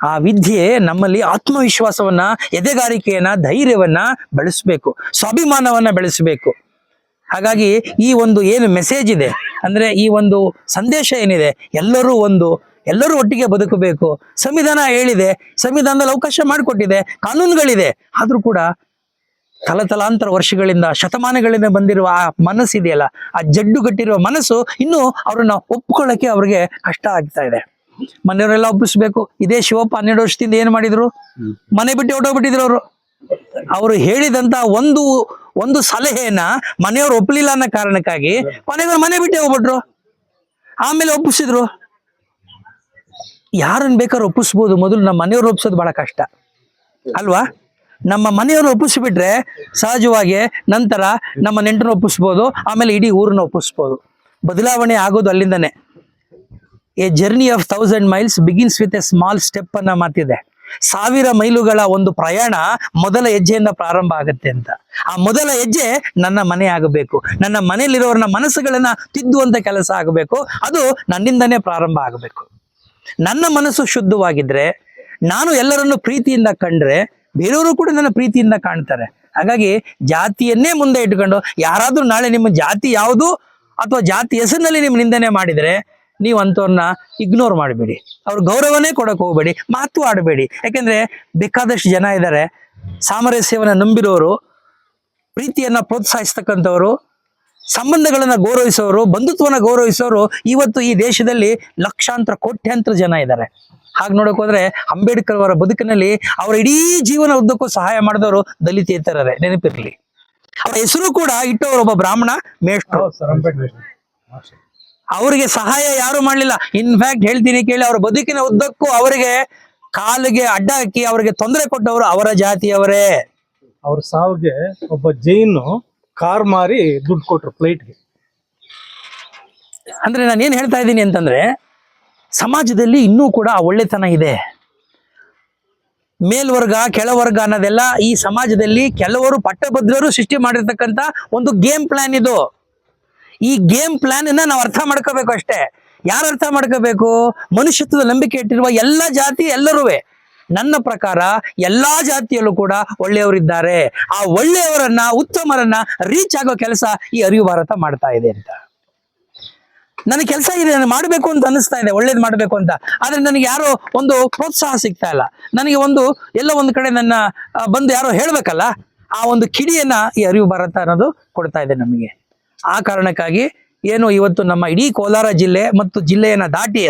ಆ ವಿದ್ಯೆ ನಮ್ಮಲ್ಲಿ ಆತ್ಮವಿಶ್ವಾಸವನ್ನ, ಎದೆಗಾರಿಕೆಯನ್ನ, ಧೈರ್ಯವನ್ನ ಬೆಳೆಸ್ಬೇಕು, ಸ್ವಾಭಿಮಾನವನ್ನ ಬೆಳೆಸಬೇಕು. ಹಾಗಾಗಿ ಈ ಒಂದು ಏನು ಮೆಸೇಜ್ ಇದೆ ಅಂದ್ರೆ, ಈ ಒಂದು ಸಂದೇಶ ಏನಿದೆ, ಎಲ್ಲರೂ ಒಟ್ಟಿಗೆ ಬದುಕಬೇಕು. ಸಂವಿಧಾನ ಹೇಳಿದೆ, ಸಂವಿಧಾನದಲ್ಲಿ ಅವಕಾಶ ಮಾಡಿಕೊಟ್ಟಿದೆ, ಕಾನೂನುಗಳಿದೆ. ಆದ್ರೂ ಕೂಡ ತಲತಲಾಂತರ ವರ್ಷಗಳಿಂದ, ಶತಮಾನಗಳಿಂದ ಬಂದಿರುವ ಆ ಮನಸ್ಸಿದೆಯಲ್ಲ, ಆ ಜಡ್ಡುಗಟ್ಟಿರುವ ಮನಸ್ಸು ಇನ್ನೂ ಅವ್ರನ್ನ ಒಪ್ಕೊಳ್ಳಕ್ಕೆ ಅವ್ರಿಗೆ ಕಷ್ಟ ಆಗ್ತಾ ಇದೆ. ಮನೆಯವರೆಲ್ಲ ಒಪ್ಪಿಸ್ಬೇಕು. ಇದೇ ಶಿವಪ್ಪ 12 ವರ್ಷದಿಂದ ಏನ್ ಮಾಡಿದ್ರು? ಮನೆ ಬಿಟ್ಟು ಹೊರಟೋಗ್ಬಿಟ್ಟಿದ್ರು. ಅವರು ಹೇಳಿದಂತ ಒಂದು ಸಲಹೆಯನ್ನ ಮನೆಯವರು ಒಪ್ಪಲಿಲ್ಲ ಅನ್ನೋ ಕಾರಣಕ್ಕಾಗಿ ಕೊನೆಯವರು ಮನೆ ಬಿಟ್ಟೆ ಹೋಗ್ಬಿಟ್ರು. ಆಮೇಲೆ ಒಪ್ಪಿಸಿದ್ರು. ಯಾರನ್ನ ಬೇಕಾದ್ರೂ ಒಪ್ಪಿಸ್ಬೋದು, ಮೊದಲು ನಮ್ಮ ಮನೆಯವ್ರು ಒಪ್ಸೋದು ಬಹಳ ಕಷ್ಟ ಅಲ್ವಾ? ನಮ್ಮ ಮನೆಯವರು ಒಪ್ಪಿಸ್ಬಿಟ್ರೆ ಸಹಜವಾಗಿ ನಂತರ ನಮ್ಮ ನೆಂಟರನ್ನ ಒಪ್ಪಿಸ್ಬೋದು, ಆಮೇಲೆ ಇಡೀ ಊರನ್ನ ಒಪ್ಪಿಸ್ಬೋದು. ಬದಲಾವಣೆ ಆಗೋದು ಅಲ್ಲಿಂದನೇ. A journey of 1000 miles begins with a small step ಅನ್ನೋ ಮಾತಿದೆ. 1000 ಮೈಲುಗಳ ಒಂದು ಪ್ರಯಾಣ ಮೊದಲ ಹೆಜ್ಜೆಯಿಂದ ಪ್ರಾರಂಭ ಆಗುತ್ತೆ ಅಂತ. ಆ ಮೊದಲ ಹೆಜ್ಜೆ ನನ್ನ ಮನೆ ಆಗಬೇಕು, ನನ್ನ ಮನೆಯಲ್ಲಿರೋರನ್ನ ಮನಸ್ಸುಗಳನ್ನ ತಿದ್ದುವಂತ ಕೆಲಸ ಆಗಬೇಕು. ಅದು ನನ್ನಿಂದನೇ ಪ್ರಾರಂಭ ಆಗಬೇಕು. ನನ್ನ ಮನಸ್ಸು ಶುದ್ಧವಾಗಿದ್ರೆ, ನಾನು ಎಲ್ಲರನ್ನು ಪ್ರೀತಿಯಿಂದ ಕಂಡ್ರೆ ಬೇರೆಯವರು ಕೂಡ ನನ್ನ ಪ್ರೀತಿಯಿಂದ ಕಾಣ್ತಾರೆ. ಹಾಗಾಗಿ ಜಾತಿಯನ್ನೇ ಮುಂದೆ ಇಟ್ಕೊಂಡು ಯಾರಾದ್ರೂ ನಾಳೆ ನಿಮ್ಮ ಜಾತಿ ಯಾವುದು ಅಥವಾ ಜಾತಿ ಹೆಸರಿನಲ್ಲಿ ನಿಮ್ಮ ನಿಂದನೆ ಮಾಡಿದ್ರೆ ನೀವು ಅಂಥವ್ರನ್ನ ಇಗ್ನೋರ್ ಮಾಡಬೇಡಿ, ಅವ್ರ ಗೌರವನೇ ಕೊಡಕ್ ಹೋಗ್ಬೇಡಿ, ಮಾತು ಆಡಬೇಡಿ. ಯಾಕೆಂದ್ರೆ ಬೇಕಾದಷ್ಟು ಜನ ಇದ್ದಾರೆ ಸಾಮರಸ್ಯವನ್ನ ನಂಬಿರೋರು, ಪ್ರೀತಿಯನ್ನ ಪ್ರೋತ್ಸಾಹಿಸ್ತಕ್ಕಂಥವ್ರು, ಸಂಬಂಧಗಳನ್ನ ಗೌರವಿಸೋರು, ಬಂಧುತ್ವನ ಗೌರವಿಸೋರು ಇವತ್ತು ಈ ದೇಶದಲ್ಲಿ ಲಕ್ಷಾಂತರ ಕೋಟ್ಯಾಂತರ ಜನ ಇದ್ದಾರೆ. ಹಾಗೆ ನೋಡಕ್ ಹೋದ್ರೆ ಅಂಬೇಡ್ಕರ್ ಅವರ ಬದುಕಿನಲ್ಲಿ ಅವರ ಇಡೀ ಜೀವನ ಉದ್ದಕ್ಕೂ ಸಹಾಯ ಮಾಡಿದವರು ದಲಿತೇತರರೇ, ನೆನಪಿರ್ಲಿ. ಅವರ ಹೆಸರು ಕೂಡ ಇಟ್ಟವರು ಒಬ್ಬ ಬ್ರಾಹ್ಮಣ ಮೇಷ್ಟ್ರು. ಅವರಿಗೆ ಸಹಾಯ ಯಾರು ಮಾಡಲಿಲ್ಲ. ಇನ್ಫ್ಯಾಕ್ಟ್ ಹೇಳ್ತೀನಿ ಕೇಳಿ, ಅವರ ಬದುಕಿನ ಉದ್ದಕ್ಕೂ ಅವರಿಗೆ ಕಾಲಿಗೆ ಅಡ್ಡ ಹಾಕಿ ಅವರಿಗೆ ತೊಂದರೆ ಕೊಟ್ಟವರು ಅವರ ಜಾತಿಯವರೇ. ಅವ್ರ ಸಾವಿಗೆ ಒಬ್ಬ ಜೈನು ಕಾರ್ ಮಾರಿ ದುಡ್ಡು ಕೊಟ್ರು ಫ್ಲೈಟ್ಗೆ. ಅಂದ್ರೆ ನಾನು ಏನ್ ಹೇಳ್ತಾ ಇದ್ದೀನಿ ಅಂತಂದ್ರೆ, ಸಮಾಜದಲ್ಲಿ ಇನ್ನೂ ಕೂಡ ಆ ಒಳ್ಳೆತನ ಇದೆ. ಮೇಲ್ವರ್ಗ ಕೆಳವರ್ಗ ಅನ್ನೋದೆಲ್ಲ ಈ ಸಮಾಜದಲ್ಲಿ ಕೆಲವರು ಪಟ್ಟಭದ್ರರು ಸೃಷ್ಟಿ ಮಾಡಿರ್ತಕ್ಕಂಥ ಒಂದು ಗೇಮ್ ಪ್ಲಾನ್ ಇದು. ಈ ಗೇಮ್ ಪ್ಲಾನ್ ಅನ್ನ ನಾವು ಅರ್ಥ ಮಾಡ್ಕೋಬೇಕು ಅಷ್ಟೇ. ಯಾರು ಅರ್ಥ ಮಾಡ್ಕೋಬೇಕು? ಮನುಷ್ಯತ್ವದ ನಂಬಿಕೆ ಇಟ್ಟಿರುವ ಎಲ್ಲ ಜಾತಿ ಎಲ್ಲರೂ. ನನ್ನ ಪ್ರಕಾರ ಎಲ್ಲಾ ಜಾತಿಯಲ್ಲೂ ಕೂಡ ಒಳ್ಳೆಯವರಿದ್ದಾರೆ. ಆ ಒಳ್ಳೆಯವರನ್ನ, ಉತ್ತಮರನ್ನ ರೀಚ್ ಆಗೋ ಕೆಲಸ ಈ ಅರಿವು ಭಾರತ ಮಾಡ್ತಾ ಇದೆ ಅಂತ. ನನಗೆ ಕೆಲಸ ಇದೆ, ನಾನು ಮಾಡಬೇಕು ಅಂತ ಅನಿಸ್ತಾ ಇದೆ, ಒಳ್ಳೇದು ಮಾಡಬೇಕು ಅಂತ. ಆದ್ರೆ ನನಗೆ ಯಾರೋ ಒಂದು ಪ್ರೋತ್ಸಾಹ ಸಿಗ್ತಾ ಇಲ್ಲ. ನನಗೆ ಎಲ್ಲ ಒಂದು ಕಡೆ ನನ್ನ ಬಂದು ಯಾರೋ ಹೇಳ್ಬೇಕಲ್ಲ, ಆ ಒಂದು ಕಿಡಿಯನ್ನ ಈ ಅರಿವು ಭಾರತ ಅನ್ನೋದು ಕೊಡ್ತಾ ಇದೆ ನಮಗೆ. ಆ ಕಾರಣಕ್ಕಾಗಿ ಏನು ಇವತ್ತು ನಮ್ಮ ಇಡೀ ಕೋಲಾರ ಜಿಲ್ಲೆ ಮತ್ತು ಜಿಲ್ಲೆಯನ್ನ ದಾಟಿ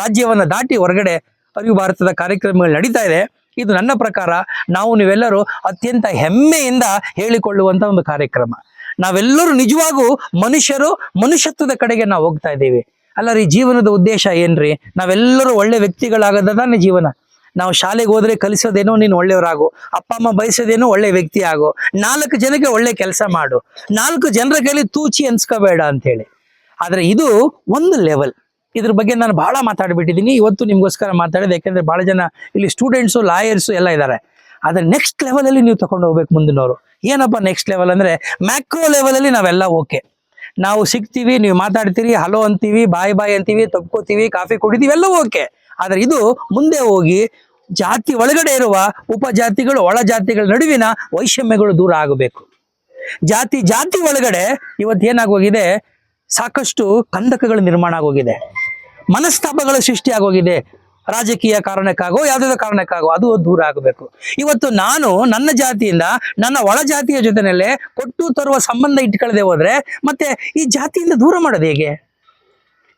ರಾಜ್ಯವನ್ನ ದಾಟಿ ಹೊರಗಡೆ ಅರಿವು ಭಾರತದ ಕಾರ್ಯಕ್ರಮಗಳು ನಡೀತಾ ಇದೆ. ಇದು ನನ್ನ ಪ್ರಕಾರ ನಾವು ನೀವೆಲ್ಲರೂ ಅತ್ಯಂತ ಹೆಮ್ಮೆಯಿಂದ ಹೇಳಿಕೊಳ್ಳುವಂತ ಒಂದು ಕಾರ್ಯಕ್ರಮ. ನಾವೆಲ್ಲರೂ ನಿಜವಾಗೂ ಮನುಷ್ಯತ್ವದ ಕಡೆಗೆ ನಾವು ಹೋಗ್ತಾ ಇದ್ದೀವಿ. ಅಲ್ಲ ರೀ, ಜೀವನದ ಉದ್ದೇಶ ಏನ್ರಿ? ನಾವೆಲ್ಲರೂ ಒಳ್ಳೆ ವ್ಯಕ್ತಿಗಳಾಗೋದಾನೆ ಜೀವನ. ನಾವು ಶಾಲೆಗೆ ಹೋದ್ರೆ ಕಲಿಸೋದೇನೋ ನೀನು ಒಳ್ಳೆಯವರಾಗು, ಅಪ್ಪ ಅಮ್ಮ ಬಯಸೋದೇನೋ ಒಳ್ಳೆ ವ್ಯಕ್ತಿ ಆಗು, 4 ಜನಕ್ಕೆ ಒಳ್ಳೆ ಕೆಲಸ ಮಾಡು, 4 ಜನರ ಕೈಲಿ ತೂಚಿ ಅನ್ಸ್ಕೋಬೇಡ ಅಂತ ಹೇಳಿ. ಆದ್ರೆ ಇದು ಒಂದು ಲೆವೆಲ್. ಇದ್ರ ಬಗ್ಗೆ ನಾನು ಬಹಳ ಮಾತಾಡ್ಬಿಟ್ಟಿದ್ದೀನಿ. ಇವತ್ತು ನಿಮ್ಗೋಸ್ಕರ ಮಾತಾಡಿದೆ, ಯಾಕಂದ್ರೆ ಬಹಳ ಜನ ಇಲ್ಲಿ ಸ್ಟೂಡೆಂಟ್ಸು, ಲಾಯರ್ಸು ಎಲ್ಲ ಇದ್ದಾರೆ. ಆದ್ರೆ ನೆಕ್ಸ್ಟ್ ಲೆವೆಲ್ ಅಲ್ಲಿ ನೀವು ತಗೊಂಡು ಹೋಗ್ಬೇಕು ಮುಂದಿನವರು. ಏನಪ್ಪ ನೆಕ್ಸ್ಟ್ ಲೆವೆಲ್ ಅಂದ್ರೆ, ಮ್ಯಾಕ್ರೋ ಲೆವೆಲ್ ಅಲ್ಲಿ ನಾವೆಲ್ಲ ಓಕೆ, ನಾವು ಸಿಗ್ತೀವಿ, ನೀವು ಮಾತಾಡ್ತೀರಿ, ಹಲೋ ಅಂತೀವಿ, ಬಾಯ್ ಅಂತೀವಿ, ತಪ್ಕೋತೀವಿ, ಕಾಫಿ ಕುಡಿತೀವಿ, ಎಲ್ಲ ಓಕೆ. ಆದ್ರೆ ಇದು ಮುಂದೆ ಹೋಗಿ ಜಾತಿ ಒಳಗಡೆ ಇರುವ ಉಪಜಾತಿಗಳು, ಒಳ ಜಾತಿಗಳ ನಡುವಿನ ವೈಷಮ್ಯಗಳು ದೂರ ಆಗಬೇಕು. ಜಾತಿ ಒಳಗಡೆ ಇವತ್ತು ಏನಾಗೋಗಿದೆ, ಸಾಕಷ್ಟು ಕಂದಕಗಳು ನಿರ್ಮಾಣ ಆಗೋಗಿದೆ, ಮನಸ್ತಾಪಗಳ ಸೃಷ್ಟಿ ಆಗೋಗಿದೆ. ರಾಜಕೀಯ ಕಾರಣಕ್ಕಾಗೋ ಯಾವುದಾದ್ರೂ ಕಾರಣಕ್ಕಾಗೋ ಅದು ದೂರ ಆಗಬೇಕು. ಇವತ್ತು ನಾನು ನನ್ನ ಜಾತಿಯಿಂದ ನನ್ನ ಒಳ ಜಾತಿಯ ಜೊತೆನಲ್ಲೇ ಕೊಟ್ಟು ತರುವ ಸಂಬಂಧ ಇಟ್ಕೊಳ್ಳದೆ ಹೋದ್ರೆ ಮತ್ತೆ ಈ ಜಾತಿಯಿಂದ ದೂರ ಮಾಡೋದು ಹೇಗೆ?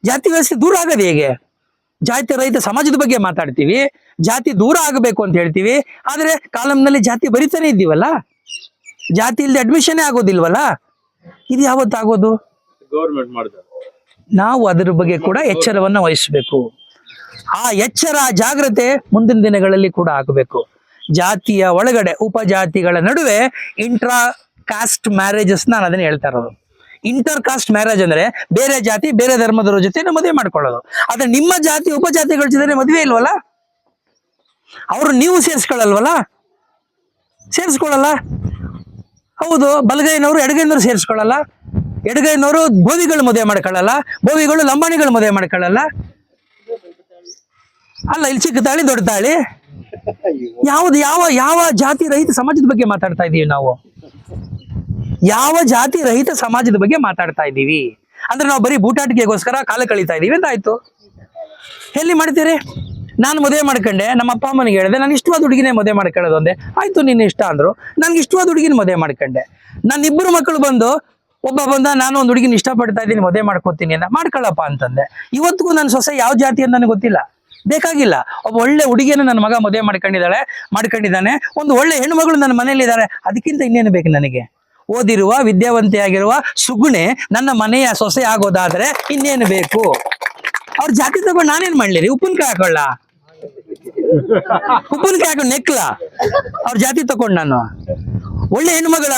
ಜಾತಿ ವ್ಯವಸ್ಥೆ ದೂರ ಆಗೋದು ಹೇಗೆ? ಜಾತಿ ರಹಿತ ಸಮಾಜದ ಬಗ್ಗೆ ಮಾತಾಡ್ತೀವಿ, ಜಾತಿ ದೂರ ಆಗಬೇಕು ಅಂತ ಹೇಳ್ತೀವಿ. ಆದ್ರೆ ಕಾಲಂನಲ್ಲಿ ಜಾತಿ ಬರಿತಾನೆ ಇದ್ದೀವಲ್ಲ, ಜಾತಿ ಇಲ್ಲದೆ ಅಡ್ಮಿಷನ್ ಆಗೋದಿಲ್ವಲ್ಲ. ಇದು ಯಾವತ್ತಾಗೋದು? ಗೌರ್ಮೆಂಟ್ ಮಾಡಿದ ನಾವು ಅದರ ಬಗ್ಗೆ ಕೂಡ ಎಚ್ಚರವನ್ನ ವಹಿಸಬೇಕು. ಆ ಎಚ್ಚರ, ಜಾಗ್ರತೆ ಮುಂದಿನ ದಿನಗಳಲ್ಲಿ ಕೂಡ ಆಗಬೇಕು. ಜಾತಿಯ ಒಳಗಡೆ ಉಪಜಾತಿಗಳ ನಡುವೆ ಇಂಟ್ರಾ ಕಾಸ್ಟ್ ಮ್ಯಾರೇಜಸ್, ನಾನು ಅದನ್ನ ಹೇಳ್ತಾ ಇರೋದು. ಇಂಟರ್ ಕಾಸ್ಟ್ ಮ್ಯಾರೇಜ್ ಅಂದ್ರೆ ಬೇರೆ ಜಾತಿ ಬೇರೆ ಧರ್ಮದವ್ರ ಜೊತೆ ಮದುವೆ ಮಾಡ್ಕೊಳ್ಳೋದು. ಆದ್ರೆ ನಿಮ್ಮ ಜಾತಿ ಉಪಜಾತಿಗಳ ಜೊತೆ ಮದುವೆ ಇಲ್ವಲ್ಲ, ಅವರು ನೀವು ಸೇರಿಸ್ಕೊಳ್ಳಲ್ವಲ್ಲ, ಸೇರಿಸ್ಕೊಳ್ಳಲ್ಲ. ಹೌದು, ಬಲಗೈನವರು ಎಡಗೈನವರು ಸೇರಿಸ್ಕೊಳ್ಳಲ್ಲ, ಎಡಗೈನವರು ಬೋವಿಗಳು ಮದುವೆ ಮಾಡ್ಕೊಳ್ಳಲ್ಲ, ಬೋವಿಗಳು ಲಂಬಾಣಿಗಳು ಮದುವೆ ಮಾಡ್ಕೊಳ್ಳಲ್ಲ. ಅಲ್ಲ, ಇಲ್ಲಿ ಚಿಕ್ಕ ತಾಳಿ ದೊಡ್ಡ ತಾಳಿ, ಯಾವ್ದು ಯಾವ ಜಾತಿ ರಹಿತ ಸಮಾಜದ ಬಗ್ಗೆ ಮಾತಾಡ್ತಾ ಇದೀವಿ ನಾವು? ಯಾವ ಜಾತಿ ರಹಿತ ಸಮಾಜದ ಬಗ್ಗೆ ಮಾತಾಡ್ತಾ ಇದ್ದೀವಿ? ಅಂದ್ರೆ ನಾವು ಬರೀ ಬೂಟಾಟಿಕೆಗೋಸ್ಕರ ಕಾಲ ಕಳೀತಾ ಇದೀವಿ ಅಂತ ಆಯ್ತು. ಎಲ್ಲಿ ಮಾಡ್ತೀರಿ? ನಾನು ಮದುವೆ ಮಾಡ್ಕೊಂಡೆ, ನಮ್ಮ ಅಪ್ಪ ಅಮ್ಮನಿಗೆ ಹೇಳಿದೆ ನಾನು ಇಷ್ಟವಾದ ಹುಡುಗಿನೇ ಮದುವೆ ಮಾಡ್ಕೊಳ್ಳೋದು ಅಂದೆ. ಆಯ್ತು, ನಿನ್ನ ಇಷ್ಟ ಅಂದ್ರು, ನನ್ಗೆ ಇಷ್ಟವಾದ ಹುಡುಗಿನ ಮದುವೆ ಮಾಡ್ಕೊಂಡೆ. ನನ್ನ 2 ಮಕ್ಕಳು ಬಂದು, ಒಬ್ಬ ಬಂದ ನಾನು ಒಂದು ಹುಡುಗಿನ ಇಷ್ಟಪಡ್ತಾ ಇದ್ದೀನಿ ಮದುವೆ ಮಾಡ್ಕೋತೀನಿ ಅಂತ, ಮಾಡ್ಕೊಳ್ಳಪ್ಪ ಅಂತಂದೆ. ಇವತ್ತಿಗೂ ನನ್ನ ಸೊಸೆ ಯಾವ ಜಾತಿ ಅಂತ ನನಗೆ ಗೊತ್ತಿಲ್ಲ, ಬೇಕಾಗಿಲ್ಲ. ಒಬ್ಬ ಒಳ್ಳೆ ಹುಡುಗಿಯನ್ನು ನನ್ನ ಮಗ ಮದುವೆ ಮಾಡ್ಕೊಂಡಿದ್ದಾನೆ, ಒಂದು ಒಳ್ಳೆ ಹೆಣ್ಣು ಮಗಳು ನನ್ನ ಮನೇಲಿ ಇದ್ದಾರೆ. ಅದಕ್ಕಿಂತ ಇನ್ನೇನು ಬೇಕು ನನಗೆ? ಓದಿರುವ ವಿದ್ಯಾವಂತೆಯಾಗಿರುವ ಸುಗುಣೆ ನನ್ನ ಮನೆಯ ಸೊಸೆ ಆಗೋದಾದ್ರೆ ಇನ್ನೇನು ಬೇಕು? ಅವ್ರ ಜಾತಿ ತಗೊಂಡು ನಾನೇನ್ ಮಾಡ್ಲಿರಿ? ಉಪ್ಪಿನಕಾಯಿ ಹಾಕೊಳ್ಳ? ಉಪ್ಪಿನಕಾಯಿ ಹಾಕೊಂಡು ನೆಕ್ಲ? ಅವ್ರ ಜಾತಿ ತಗೊಂಡು ನಾನು ಒಳ್ಳೆ ಹೆಣ್ಮಗಳ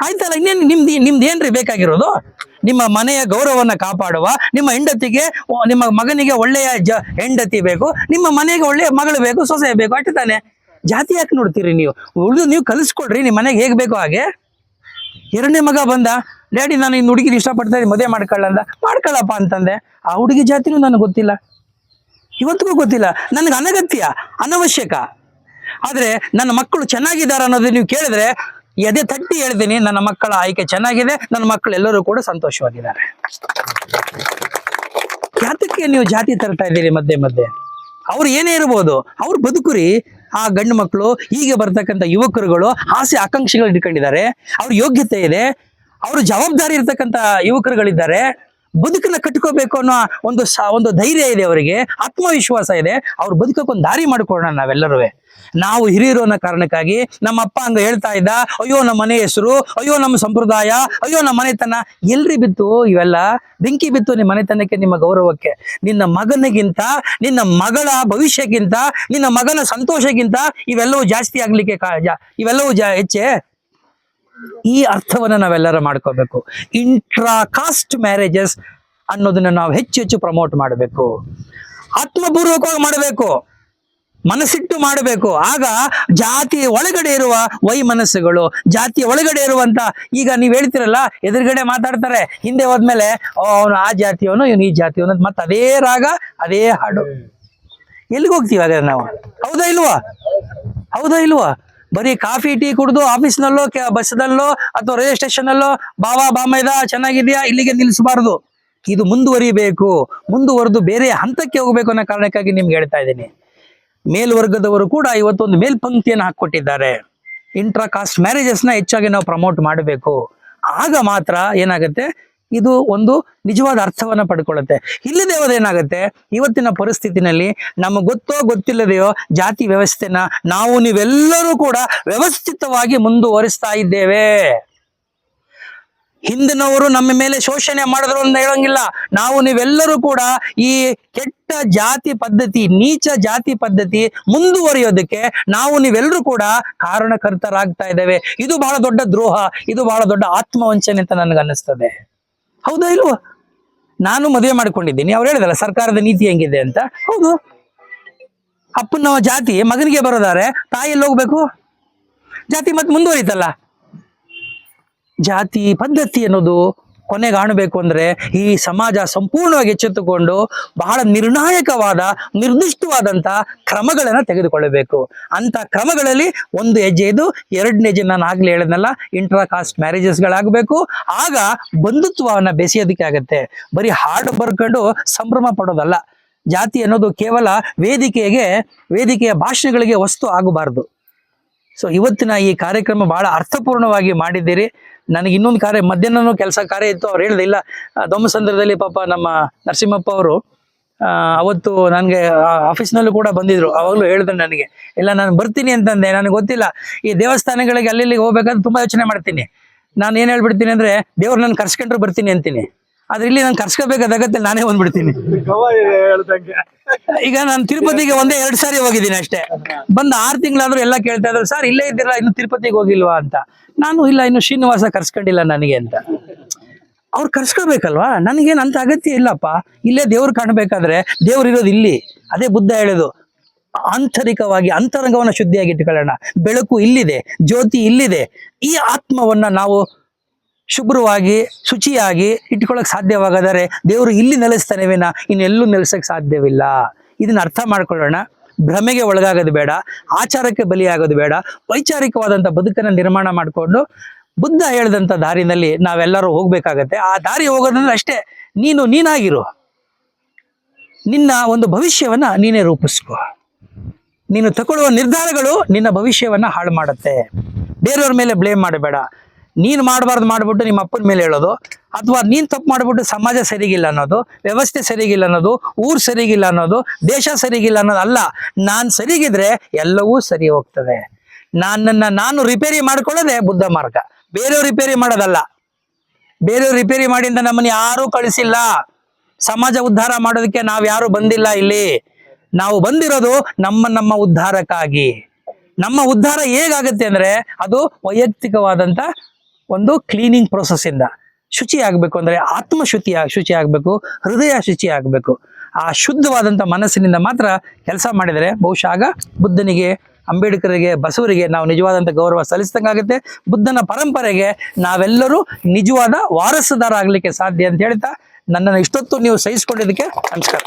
ಆಯ್ತಲ್ಲ, ಇನ್ನೇನು ನಿಮ್ದೇನ್ರಿ ಬೇಕಾಗಿರೋದು? ನಿಮ್ಮ ಮನೆಯ ಗೌರವವನ್ನ ಕಾಪಾಡುವ ನಿಮ್ಮ ಹೆಂಡತಿಗೆ, ನಿಮ್ಮ ಮಗನಿಗೆ ಒಳ್ಳೆಯ ಹೆಂಡತಿ ಬೇಕು, ನಿಮ್ಮ ಮನೆಗೆ ಒಳ್ಳೆಯ ಮಗಳು ಬೇಕು, ಸೊಸೆ ಬೇಕು, ಅಷ್ಟೇ ತಾನೆ. ಜಾತಿ ಯಾಕೆ ನೋಡ್ತೀರಿ ನೀವು? ಉಳಿದು ನೀವು ಕಲಿಸ್ಕೊಡ್ರಿ ನಿಮ್ಮ ಮನೆಗೆ ಹೇಗೆ ಬೇಕೋ ಹಾಗೆ. 2ನೇ ಮಗ ಬಂದ, ಡ್ಯಾಡಿ ನಾನು ಇನ್ನು ಹುಡುಗಿನ ಇಷ್ಟಪಡ್ತಾ ಇದ್ದೀನಿ ಮದುವೆ ಮಾಡ್ಕೊಳ್ಳಪ್ಪ ಅಂತಂದೆ. ಆ ಹುಡುಗಿ ಜಾತಿನೂ ನನಗೆ ಗೊತ್ತಿಲ್ಲ, ಇವತ್ತಿಗೂ ಗೊತ್ತಿಲ್ಲ. ನನಗೆ ಅನಗತ್ಯ, ಅನವಶ್ಯಕ. ಆದ್ರೆ ನನ್ನ ಮಕ್ಕಳು ಚೆನ್ನಾಗಿದ್ದಾರೆ ಅನ್ನೋದು ನೀವು ಕೇಳಿದ್ರೆ ಎದೆ ತಟ್ಟಿ ಹೇಳ್ತೀನಿ, ನನ್ನ ಮಕ್ಕಳ ಆಯ್ಕೆ ಚೆನ್ನಾಗಿದೆ, ನನ್ನ ಮಕ್ಕಳು ಎಲ್ಲರೂ ಕೂಡ ಸಂತೋಷವಾಗಿದ್ದಾರೆ. ಯಾತಕ್ಕೆ ನೀವು ಜಾತಿ ತರ್ತಾ ಇದ್ದೀರಿ ಮಧ್ಯೆ? ಅವ್ರು ಏನೇ ಇರ್ಬೋದು, ಅವ್ರು ಬದುಕುರಿ. ಆ ಗಂಡು ಮಕ್ಕಳು, ಹೀಗೆ ಬರ್ತಕ್ಕಂಥ ಯುವಕರುಗಳು ಆಸೆ ಆಕಾಂಕ್ಷೆಗಳು ಇಟ್ಕೊಂಡಿದ್ದಾರೆ, ಅವ್ರ ಯೋಗ್ಯತೆ ಇದೆ, ಅವರು ಜವಾಬ್ದಾರಿ ಇರ್ತಕ್ಕಂಥ ಯುವಕರುಗಳಿದ್ದಾರೆ, ಬದುಕನ್ನ ಕಟ್ಕೋಬೇಕು ಅನ್ನೋ ಒಂದು ಧೈರ್ಯ ಇದೆ, ಅವರಿಗೆ ಆತ್ಮವಿಶ್ವಾಸ ಇದೆ. ಅವ್ರು ಬದುಕಕ್ಕೊಂದು ದಾರಿ ಮಾಡ್ಕೊಳ್ಳೋಣ ನಾವೆಲ್ಲರೂ. ನಾವು ಹಿರಿಯರು ಅನ್ನೋ ಕಾರಣಕ್ಕಾಗಿ ನಮ್ಮ ಅಪ್ಪ ಹಂಗ ಹೇಳ್ತಾ ಇದ್ದ, ಅಯ್ಯೋ ನಮ್ಮ ಮನೆ ಹೆಸರು, ಅಯ್ಯೋ ನಮ್ಮ ಸಂಪ್ರದಾಯ, ಅಯ್ಯೋ ನಮ್ಮ ಮನೆತನ. ಎಲ್ರಿ ಬಿತ್ತು ಇವೆಲ್ಲ? ಬೆಂಕಿ ಬಿತ್ತು ನಿಮ್ಮ ಮನೆತನಕ್ಕೆ, ನಿಮ್ಮ ಗೌರವಕ್ಕೆ. ನಿನ್ನ ಮಗನಿಗಿಂತ, ನಿನ್ನ ಮಗಳ ಭವಿಷ್ಯಕ್ಕಿಂತ, ನಿನ್ನ ಮಗನ ಸಂತೋಷಕ್ಕಿಂತ ಇವೆಲ್ಲವೂ ಜಾಸ್ತಿ ಆಗ್ಲಿಕ್ಕೆ ಇವೆಲ್ಲವೂ ಹೆಚ್ಚೆ. ಈ ಅರ್ಥವನ್ನ ನಾವೆಲ್ಲರೂ ಮಾಡ್ಕೋಬೇಕು. ಇಂಟ್ರಾ ಕಾಸ್ಟ್ ಮ್ಯಾರೇಜಸ್ ಅನ್ನೋದನ್ನ ನಾವು ಹೆಚ್ಚು ಪ್ರಮೋಟ್ ಮಾಡಬೇಕು, ಆತ್ಮಪೂರ್ವಕವಾಗಿ ಮಾಡಬೇಕು, ಮನಸ್ಸಿಟ್ಟು ಮಾಡಬೇಕು. ಆಗ ಜಾತಿ ಒಳಗಡೆ ಇರುವ ವೈಮನಸ್ಸುಗಳು, ಜಾತಿಯ ಒಳಗಡೆ ಇರುವಂತ, ಈಗ ನೀವ್ ಹೇಳ್ತಿರಲ್ಲ, ಎದುರುಗಡೆ ಮಾತಾಡ್ತಾರೆ, ಹಿಂದೆ ಹೋದ್ಮೇಲೆ ಅವನು ಆ ಜಾತಿಯವನು, ಇವನು ಈ ಜಾತಿಯವನು, ಮತ್ತೆ ಅದೇ ರಾಗ ಅದೇ ಹಾಡು. ಎಲ್ಲಿಗೆ ಹೋಗ್ತೀವಿ ಹಾಗಾದ್ರೆ ನಾವು? ಹೌದಾ ಇಲ್ವಾ? ಬರೀ ಕಾಫಿ ಟೀ ಕುಡಿದು ಆಫೀಸ್ನಲ್ಲೋ ಬಸ್ನಲ್ಲೋ ಅಥವಾ ರೈಲ್ವೆ ಸ್ಟೇಷನ್ ಅಲ್ಲೋ ಬಾಮೈದ ಚೆನ್ನಾಗಿದ್ಯಾ ಇಲ್ಲಿಗೆ ನಿಲ್ಲಿಸಬಾರ್ದು. ಇದು ಮುಂದುವರಿಬೇಕು, ಮುಂದುವರೆದು ಬೇರೆ ಹಂತಕ್ಕೆ ಹೋಗ್ಬೇಕು ಅನ್ನೋ ಕಾರಣಕ್ಕಾಗಿ ನಿಮ್ಗೆ ಹೇಳ್ತಾ ಇದ್ದೀನಿ. ಮೇಲ್ವರ್ಗದವರು ಕೂಡ ಇವತ್ತೊಂದು ಮೇಲ್ಪಂಕ್ತಿಯನ್ನು ಹಾಕೊಟ್ಟಿದ್ದಾರೆ. ಇಂಟ್ರಾ ಕಾಸ್ಟ್ ಮ್ಯಾರೇಜಸ್ನ ಹೆಚ್ಚಾಗಿ ನಾವು ಪ್ರಮೋಟ್ ಮಾಡಬೇಕು. ಆಗ ಮಾತ್ರ ಏನಾಗುತ್ತೆ, ಇದು ಒಂದು ನಿಜವಾದ ಅರ್ಥವನ್ನ ಪಡ್ಕೊಳ್ಳುತ್ತೆ. ಇಲ್ಲದೆ ಹೋದೇನಾಗುತ್ತೆ, ಇವತ್ತಿನ ಪರಿಸ್ಥಿತಿನಲ್ಲಿ ನಮಗೆ ಗೊತ್ತೋ ಗೊತ್ತಿಲ್ಲದೆಯೋ ಜಾತಿ ವ್ಯವಸ್ಥೆನ ನಾವು ನೀವೆಲ್ಲರೂ ಕೂಡ ವ್ಯವಸ್ಥಿತವಾಗಿ ಮುಂದುವರಿಸ್ತಾ ಇದ್ದೇವೆ. ಹಿಂದಿನವರು ನಮ್ಮ ಮೇಲೆ ಶೋಷಣೆ ಮಾಡಿದ್ರು ಅಂತ ಹೇಳಂಗಿಲ್ಲ. ನಾವು ನೀವೆಲ್ಲರೂ ಕೂಡ ಈ ಕೆಟ್ಟ ಜಾತಿ ಪದ್ಧತಿ, ನೀಚ ಜಾತಿ ಪದ್ಧತಿ ಮುಂದುವರಿಯೋದಕ್ಕೆ ನಾವು ನೀವೆಲ್ಲರೂ ಕೂಡ ಕಾರಣಕರ್ತರಾಗ್ತಾ ಇದ್ದೇವೆ. ಇದು ಬಹಳ ದೊಡ್ಡ ದ್ರೋಹ, ಇದು ಬಹಳ ದೊಡ್ಡ ಆತ್ಮವಂಚನೆ ಅಂತ ನನಗೆ ಅನ್ನಿಸ್ತದೆ. ಹೌದಾ ಇಲ್ವಾ? ನಾನು ಮದುವೆ ಮಾಡ್ಕೊಂಡಿದ್ದೀನಿ, ಅವ್ರು ಹೇಳಿದಲ್ಲ ಸರ್ಕಾರದ ನೀತಿ ಹೆಂಗಿದೆ ಅಂತ. ಹೌದು, ಅಪ್ಪನ ಜಾತಿ ಮಗನಿಗೆ ಬರೋದಾರೆ ತಾಯಿಯಲ್ಲಿ ಹೋಗ್ಬೇಕು, ಜಾತಿ ಮತ್ತೆ ಮುಂದುವರಿತಲ್ಲ. ಜಾತಿ ಪದ್ಧತಿ ಅನ್ನೋದು ಕೊನೆಗಾಣಬೇಕು ಅಂದ್ರೆ ಈ ಸಮಾಜ ಸಂಪೂರ್ಣವಾಗಿ ಎಚ್ಚೆತ್ತುಕೊಂಡು ಬಹಳ ನಿರ್ಣಾಯಕವಾದ ನಿರ್ದಿಷ್ಟವಾದಂತ ಕ್ರಮಗಳನ್ನ ತೆಗೆದುಕೊಳ್ಳಬೇಕು. ಅಂತ ಕ್ರಮಗಳಲ್ಲಿ ಒಂದು ಹೆಜ್ಜೆ ಇದು. ಎರಡನೇ ಹೆಜ್ಜೆ ನಾನು ಆಗ್ಲೇ ಹೇಳಿದ್ನಲ್ಲ, ಇಂಟ್ರಾ ಕಾಸ್ಟ್ ಮ್ಯಾರೇಜಸ್ಗಳಾಗಬೇಕು. ಆಗ ಬಂಧುತ್ವವನ್ನ ಬೆಸೆಯೋದಕ್ಕೆ ಆಗತ್ತೆ. ಬರೀ ಹಾಡು ಬರ್ಕೊಂಡು ಸಂಭ್ರಮ ಪಡೋದಲ್ಲ. ಜಾತಿ ಅನ್ನೋದು ಕೇವಲ ವೇದಿಕೆಯ ಭಾಷಣಗಳಿಗೆ ವಸ್ತು ಆಗಬಾರ್ದು. ಸೊ ಇವತ್ತಿನ ಈ ಕಾರ್ಯಕ್ರಮ ಬಹಳ ಅರ್ಥಪೂರ್ಣವಾಗಿ ಮಾಡಿದ್ದೀರಿ. ನನಗೆ ಇನ್ನೊಂದು ಮಧ್ಯಾಹ್ನ ಕಾರ್ಯ ಇತ್ತು, ಅವ್ರು ಹೇಳ್ದೆ ಇಲ್ಲ ದೊಮ್ಮಸಂದ್ರದಲ್ಲಿ ಪಾಪ ನಮ್ಮ ನರಸಿಂಹಪ್ಪ ಅವರು ಅವತ್ತು ನನಗೆ ಆಫೀಸ್ನಲ್ಲೂ ಕೂಡ ಬಂದಿದ್ರು. ಅವಾಗಲೂ ಹೇಳಿದ್ರು ನನಗೆ, ಇಲ್ಲ ನಾನು ಬರ್ತೀನಿ ಅಂತಂದೆ. ನನಗೆ ಗೊತ್ತಿಲ್ಲ, ಈ ದೇವಸ್ಥಾನಗಳಿಗೆ ಅಲ್ಲಿ ಹೋಗ್ಬೇಕಾದ್ರೆ ತುಂಬಾ ಯೋಚನೆ ಮಾಡ್ತೀನಿ. ನಾನು ಏನ್ ಹೇಳ್ಬಿಡ್ತೀನಿ ಅಂದ್ರೆ, ದೇವ್ರು ನಾನು ಕರ್ಸ್ಕೊಂಡ್ರು ಬರ್ತೀನಿ ಅಂತೀನಿ. ಆದ್ರೆ ಇಲ್ಲಿ ನಾನು ಕರ್ಸ್ಕೋಬೇಕಾದ ಅಗತ್ಯ ನಾನೇ ಬಂದ್ಬಿಡ್ತೀನಿ. ಈಗ ನಾನು ತಿರುಪತಿಗೆ 1-2 ಸಾರಿ ಹೋಗಿದ್ದೀನಿ ಅಷ್ಟೇ. ಬಂದು 6 ತಿಂಗಳಾದ್ರೂ ಎಲ್ಲ ಕೇಳ್ತಾ ಇದ್ರು, ಸರ್ ಇಲ್ಲೇ ಇದ್ದೀರಾ, ಇನ್ನು ತಿರುಪತಿಗೆ ಹೋಗಿಲ್ವಾ ಅಂತ. ನಾನು ಇಲ್ಲ, ಇನ್ನು ಶ್ರೀನಿವಾಸ ಕರ್ಸ್ಕೊಂಡಿಲ್ಲ ನನಗೆ ಅಂತ. ಅವ್ರು ಕರ್ಸ್ಕೋಬೇಕಲ್ವಾ, ನನಗೇನು ಅಂತ ಅಗತ್ಯ ಇಲ್ಲಪ್ಪ. ಇಲ್ಲೇ ದೇವ್ರು ಕಾಣಬೇಕಾದ್ರೆ ದೇವ್ರು ಇರೋದು ಇಲ್ಲಿ. ಅದೇ ಬುದ್ಧ ಹೇಳೋದು, ಆಂತರಿಕವಾಗಿ ಅಂತರಂಗವನ್ನ ಶುದ್ಧಿಯಾಗಿ ಇಟ್ಕೊಳ್ಳೋಣ. ಬೆಳಕು ಇಲ್ಲಿದೆ, ಜ್ಯೋತಿ ಇಲ್ಲಿದೆ. ಈ ಆತ್ಮವನ್ನ ನಾವು ಶುಭ್ರವಾಗಿ ಶುಚಿಯಾಗಿ ಇಟ್ಕೊಳ್ಳೋಕೆ ಸಾಧ್ಯವಾಗದರೆ ದೇವರು ಇಲ್ಲಿ ನೆಲೆಸ್ತಾನೆ ವಿನ ಇನ್ನೆಲ್ಲೂ ನೆಲೆಸಕ್ಕೆ ಸಾಧ್ಯವಿಲ್ಲ. ಇದನ್ನ ಅರ್ಥ ಮಾಡ್ಕೊಳ್ಳೋಣ. ಭ್ರಮೆಗೆ ಒಳಗಾಗೋದು ಬೇಡ, ಆಚಾರಕ್ಕೆ ಬಲಿಯಾಗೋದು ಬೇಡ. ವೈಚಾರಿಕವಾದಂಥ ಬದುಕನ್ನು ನಿರ್ಮಾಣ ಮಾಡಿಕೊಂಡು ಬುದ್ಧ ಹೇಳಿದಂಥ ದಾರಿನಲ್ಲಿ ನಾವೆಲ್ಲರೂ ಹೋಗ್ಬೇಕಾಗತ್ತೆ. ಆ ದಾರಿ ಹೋಗೋದಂದ್ರೆ ಅಷ್ಟೇ, ನೀನಾಗಿರು. ನಿನ್ನ ಒಂದು ಭವಿಷ್ಯವನ್ನ ನೀನೇ ರೂಪಿಸ್ಕೋ. ನೀನು ತಗೊಳ್ಳುವ ನಿರ್ಧಾರಗಳು ನಿನ್ನ ಭವಿಷ್ಯವನ್ನ ಹಾಳು ಮಾಡುತ್ತೆ. ಬೇರೆಯವ್ರ ಮೇಲೆ ಬ್ಲೇಮ್ ಮಾಡಬೇಡ. ನೀನು ಮಾಡಬಾರ್ದು ಮಾಡ್ಬಿಟ್ಟು ನಿಮ್ಮ ಅಪ್ಪನ ಮೇಲೆ ಹೇಳೋದು, ಅಥವಾ ನೀನು ತಪ್ಪು ಮಾಡ್ಬಿಟ್ಟು ಸಮಾಜ ಸರಿಗಿಲ್ಲ ಅನ್ನೋದು, ವ್ಯವಸ್ಥೆ ಸರಿಗಿಲ್ಲ ಅನ್ನೋದು, ಊರು ಸರಿಗಿಲ್ಲ ಅನ್ನೋದು, ದೇಶ ಸರಿಗಿಲ್ಲ ಅನ್ನೋದು ಅಲ್ಲ. ನಾನು ಸರಿಗಿದ್ರೆ ಎಲ್ಲವೂ ಸರಿ ಹೋಗ್ತದೆ. ನಾನು ರಿಪೇರಿ ಮಾಡ್ಕೊಳ್ಳೋದೇ ಬುದ್ಧ ಮಾರ್ಗ, ಬೇರೆಯವ್ರು ರಿಪೇರಿ ಮಾಡೋದಲ್ಲ. ಬೇರೆಯವ್ರು ರಿಪೇರಿ ಮಾಡಿಂದ ನಮ್ಮನ್ನು ಯಾರೂ ಕಳಿಸಿಲ್ಲ. ಸಮಾಜ ಉದ್ಧಾರ ಮಾಡೋದಕ್ಕೆ ನಾವು ಯಾರು ಬಂದಿಲ್ಲ ಇಲ್ಲಿ. ನಾವು ಬಂದಿರೋದು ನಮ್ಮ ಉದ್ಧಾರಕ್ಕಾಗಿ. ನಮ್ಮ ಉದ್ಧಾರ ಹೇಗಾಗುತ್ತೆ ಅಂದ್ರೆ ಅದು ವೈಯಕ್ತಿಕವಾದಂತ ಒಂದು ಕ್ಲೀನಿಂಗ್ ಪ್ರೋಸೆಸ್ ಇಂದ. ಶುಚಿ ಆಗ್ಬೇಕು ಅಂದ್ರೆ ಆತ್ಮ ಶುಚಿ ಆಗ್ಬೇಕು, ಹೃದಯ ಶುಚಿ ಆಗ್ಬೇಕು. ಆ ಶುದ್ಧವಾದಂತ ಮನಸ್ಸಿನಿಂದ ಮಾತ್ರ ಕೆಲಸ ಮಾಡಿದರೆ ಬಹುಶಃ ಆಗ ಬುದ್ಧನಿಗೆ, ಅಂಬೇಡ್ಕರ್ಗೆ, ಬಸವರಿಗೆ ನಾವು ನಿಜವಾದಂತ ಗೌರವ ಸಲ್ಲಿಸಿದಂಗಾಗುತ್ತೆ. ಬುದ್ಧನ ಪರಂಪರೆಗೆ ನಾವೆಲ್ಲರೂ ನಿಜವಾದ ವಾರಸುದಾರ ಆಗ್ಲಿಕ್ಕೆ ಸಾಧ್ಯ ಅಂತ ಹೇಳ್ತಾ, ನನ್ನನ್ನು ಇಷ್ಟೊತ್ತು ನೀವು ಸಹಿಸಿಕೊಂಡಿದ್ದಕ್ಕೆ ನಮಸ್ಕಾರ.